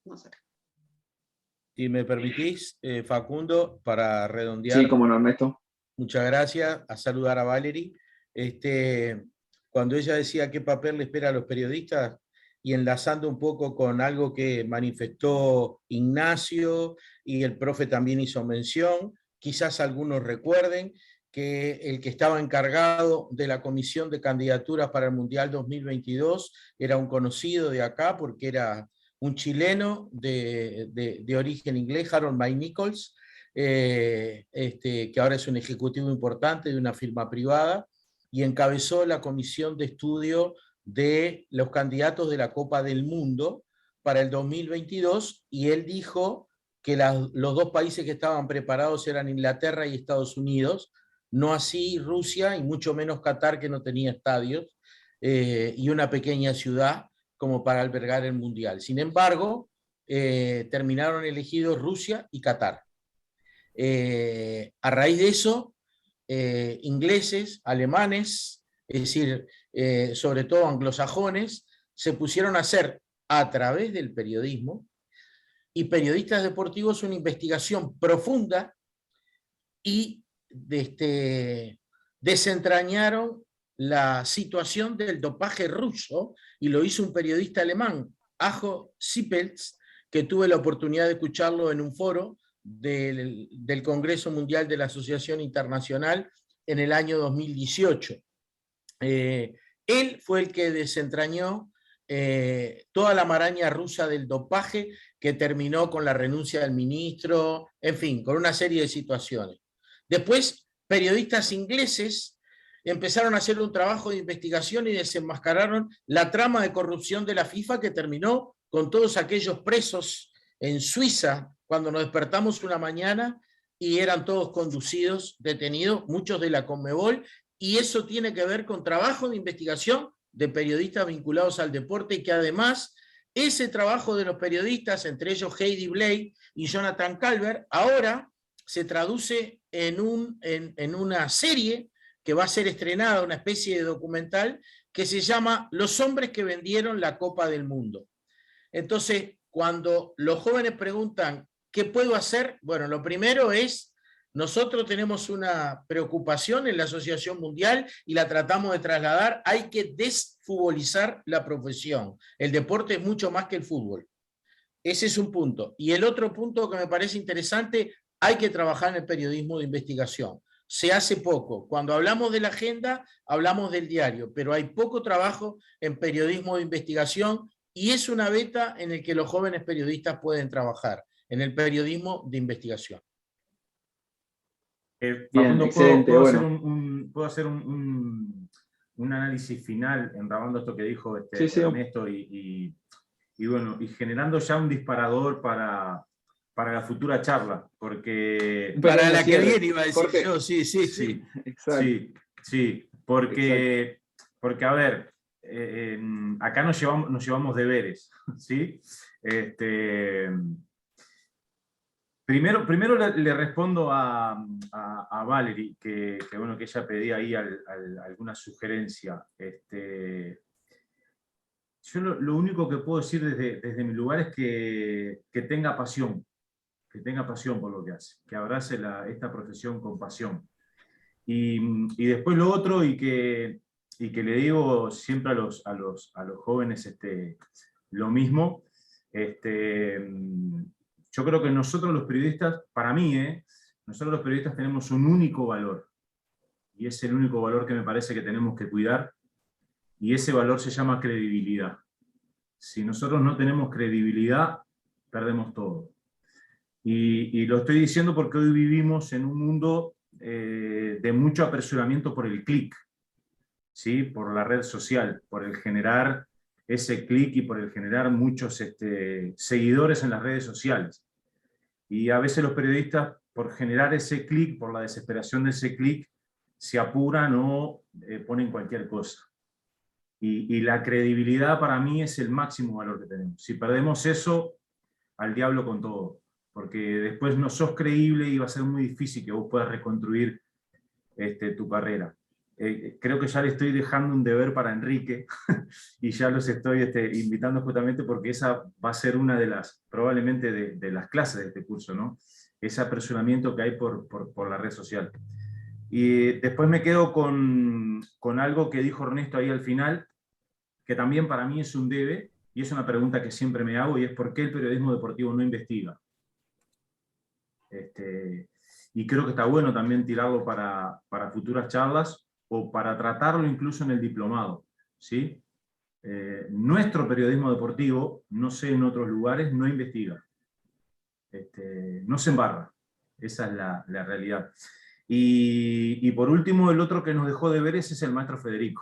No sé. Si me permitís, Facundo, para redondear. Sí, como no, Ernesto. Muchas gracias, a saludar a Valerie. Cuando ella decía qué papel le espera a los periodistas, y enlazando un poco con algo que manifestó Ignacio y el profe también hizo mención, quizás algunos recuerden que el que estaba encargado de la comisión de candidaturas para el Mundial 2022 era un conocido de acá, porque era un chileno de origen inglés, Harold May Nichols, que ahora es un ejecutivo importante de una firma privada, y encabezó la comisión de estudio de los candidatos de la Copa del Mundo para el 2022, y él dijo que los dos países que estaban preparados eran Inglaterra y Estados Unidos, no así Rusia y mucho menos Qatar, que no tenía estadios, y una pequeña ciudad como para albergar el Mundial. Sin embargo, terminaron elegidos Rusia y Qatar. A raíz de eso, ingleses, alemanes, es decir, sobre todo anglosajones, se pusieron a hacer a través del periodismo, y periodistas deportivos, una investigación profunda y desentrañaron la situación del dopaje ruso, y lo hizo un periodista alemán, Ajo Siepels, que tuve la oportunidad de escucharlo en un foro del Congreso Mundial de la Asociación Internacional en el año 2018. Él fue el que desentrañó toda la maraña rusa del dopaje, que terminó con la renuncia del ministro, en fin, con una serie de situaciones. Después, periodistas ingleses empezaron a hacer un trabajo de investigación y desenmascararon la trama de corrupción de la FIFA, que terminó con todos aquellos presos en Suiza, cuando nos despertamos una mañana y eran todos conducidos, detenidos, muchos de la Conmebol, y eso tiene que ver con trabajo de investigación de periodistas vinculados al deporte, y que además ese trabajo de los periodistas, entre ellos Heidi Blake y Jonathan Calvert, ahora se traduce en una serie que va a ser estrenada, una especie de documental, que se llama Los hombres que vendieron la Copa del Mundo. Entonces, cuando los jóvenes preguntan, ¿qué puedo hacer? Bueno, lo primero es, nosotros tenemos una preocupación en la Asociación Mundial y la tratamos de trasladar: hay que desfutbolizar la profesión. El deporte es mucho más que el fútbol. Ese es un punto. Y el otro punto que me parece interesante, hay que trabajar en el periodismo de investigación. Se hace poco. Cuando hablamos de la agenda, hablamos del diario, pero hay poco trabajo en periodismo de investigación, y es una beta en el que los jóvenes periodistas pueden trabajar, en el periodismo de investigación. Facundo, excelente, ¿puedo hacer un análisis final enrabando esto que dijo sí. Ernesto y generando ya un disparador para la futura charla? Porque... Para la que viene iba a decir Jorge. Yo, sí. Exacto. Sí, porque a ver, acá nos llevamos deberes, ¿sí? Primero le respondo a Valerie, que ella pedía ahí alguna sugerencia. Yo lo único que puedo decir desde mi lugar es que tenga pasión, por lo que hace, que abrace esta profesión con pasión. Y después lo otro, y que le digo siempre a los jóvenes lo mismo, yo creo que nosotros los periodistas, para mí, nosotros los periodistas tenemos un único valor, y es el único valor que me parece que tenemos que cuidar, y ese valor se llama credibilidad. Si nosotros no tenemos credibilidad, perdemos todo. Y lo estoy diciendo porque hoy vivimos en un mundo de mucho apresuramiento por el clic, ¿sí? Por la red social, por el generar ese clic y por el generar muchos seguidores en las redes sociales. Y a veces los periodistas, por generar ese clic, por la desesperación de ese clic, se apuran o ponen cualquier cosa. Y la credibilidad para mí es el máximo valor que tenemos. Si perdemos eso, al diablo con todo. Porque después no sos creíble y va a ser muy difícil que vos puedas reconstruir tu carrera. Creo que ya le estoy dejando un deber para Enrique y ya los estoy invitando justamente porque esa va a ser una de las, probablemente de las clases de este curso, ¿no? Ese apresuramiento que hay por la red social. Y después me quedo con algo que dijo Ernesto ahí al final, que también para mí es un debe, y es una pregunta que siempre me hago, y es ¿por qué el periodismo deportivo no investiga? Y creo que está bueno también tirarlo para futuras charlas, o para tratarlo incluso en el diplomado, ¿sí? Nuestro periodismo deportivo, no sé en otros lugares, no investiga. No se embarra. Esa es la realidad. Y por último, el otro que nos dejó deberes es el maestro Federico.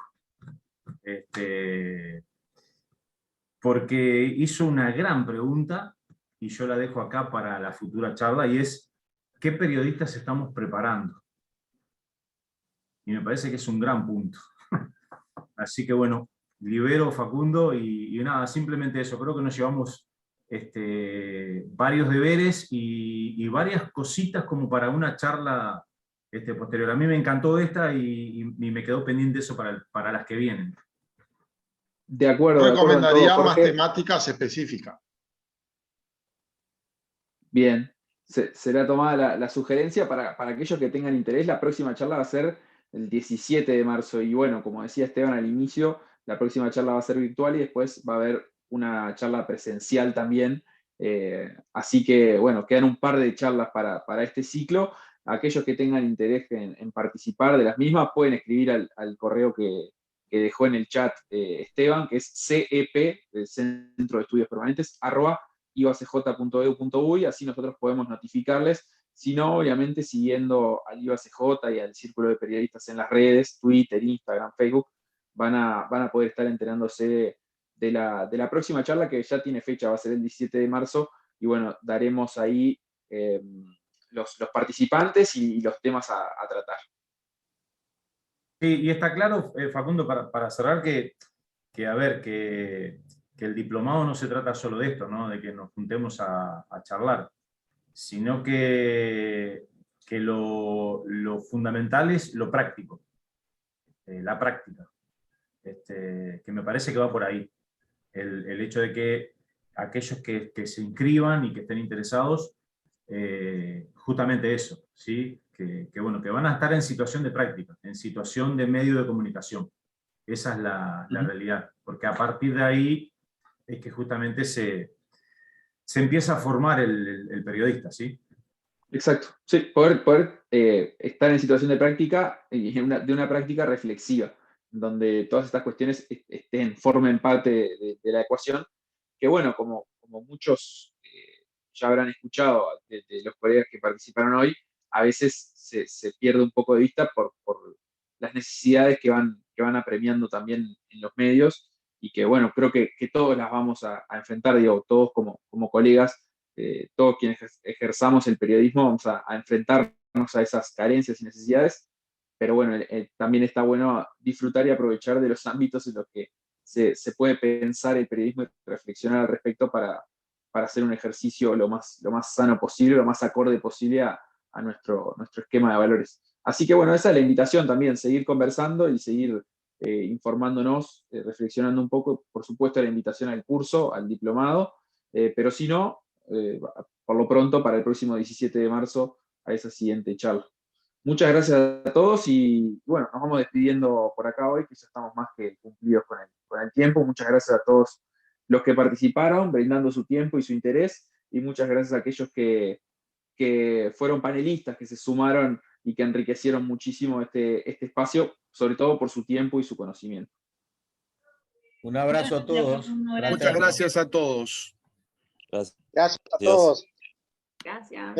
Porque hizo una gran pregunta, y yo la dejo acá para la futura charla, y es ¿qué periodistas estamos preparando? Y me parece que es un gran punto. Así que bueno, libero Facundo y nada, simplemente eso. Creo que nos llevamos varios deberes y y varias cositas como para una charla posterior. A mí me encantó esta y me quedó pendiente eso para las que vienen. De acuerdo en Recomendaría todo, más Jorge. temáticas específicas. Bien, será tomada la sugerencia para aquellos que tengan interés. La próxima charla va a ser el 17 de marzo y bueno, como decía Esteban al inicio, la próxima charla va a ser virtual y después va a haber una charla presencial también. Así que bueno, quedan un par de charlas para este ciclo. Aquellos que tengan interés en participar de las mismas pueden escribir al correo que dejó en el chat Esteban, que es CEP, del Centro de Estudios Permanentes, @ibacj.edu.uy, así nosotros podemos notificarles, sino obviamente siguiendo al IBACJ y al Círculo de Periodistas en las redes, Twitter, Instagram, Facebook, van a poder estar enterándose de la próxima charla que ya tiene fecha, va a ser el 17 de marzo, y bueno, daremos ahí los participantes y los temas a tratar. Sí, y está claro, Facundo, para cerrar, a ver, que el diplomado no se trata solo de esto, ¿no? De que nos juntemos a charlar, sino que lo fundamental es lo práctico, la práctica, que me parece que va por ahí. El hecho de que aquellos que se inscriban y que estén interesados, justamente eso, ¿sí? Bueno, que van a estar en situación de práctica, en situación de medio de comunicación. Esa es la realidad, porque a partir de ahí es que justamente se empieza a formar el periodista, ¿sí? Exacto, sí, poder estar en situación de práctica y de una práctica reflexiva, donde todas estas cuestiones formen parte de la ecuación, que bueno, como muchos ya habrán escuchado de los colegas que participaron hoy, a veces se pierde un poco de vista por las necesidades que van apremiando también en los medios y que bueno, creo que todos las vamos a enfrentar, digo, todos como colegas, todos quienes ejerzamos el periodismo vamos a enfrentarnos a esas carencias y necesidades, pero bueno, también está bueno disfrutar y aprovechar de los ámbitos en los que se puede pensar el periodismo y reflexionar al respecto para hacer un ejercicio lo más sano posible, lo más acorde posible a nuestro esquema de valores. Así que bueno, esa es la invitación también, seguir conversando y seguir informándonos, reflexionando un poco, por supuesto la invitación al curso, al diplomado, pero si no, por lo pronto para el próximo 17 de marzo a esa siguiente charla. Muchas gracias a todos y bueno, nos vamos despidiendo por acá hoy, que ya estamos más que cumplidos con el tiempo. Muchas gracias a todos los que participaron, brindando su tiempo y su interés, y muchas gracias a aquellos que fueron panelistas, que se sumaron y que enriquecieron muchísimo este espacio, sobre todo por su tiempo y su conocimiento. Un abrazo a todos. Muchas gracias a todos. Gracias a todos. Gracias.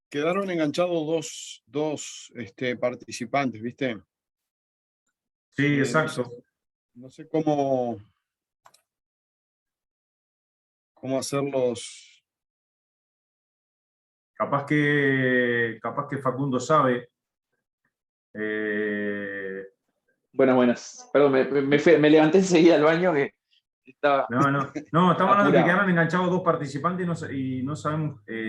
quedaron enganchados dos participantes, ¿viste? Sí, exacto. No sé cómo hacerlos. Capaz que Facundo sabe. Buenas. Perdón, me levanté enseguida al baño que estaba. No, estamos hablando de que quedaron enganchados dos participantes y no sabemos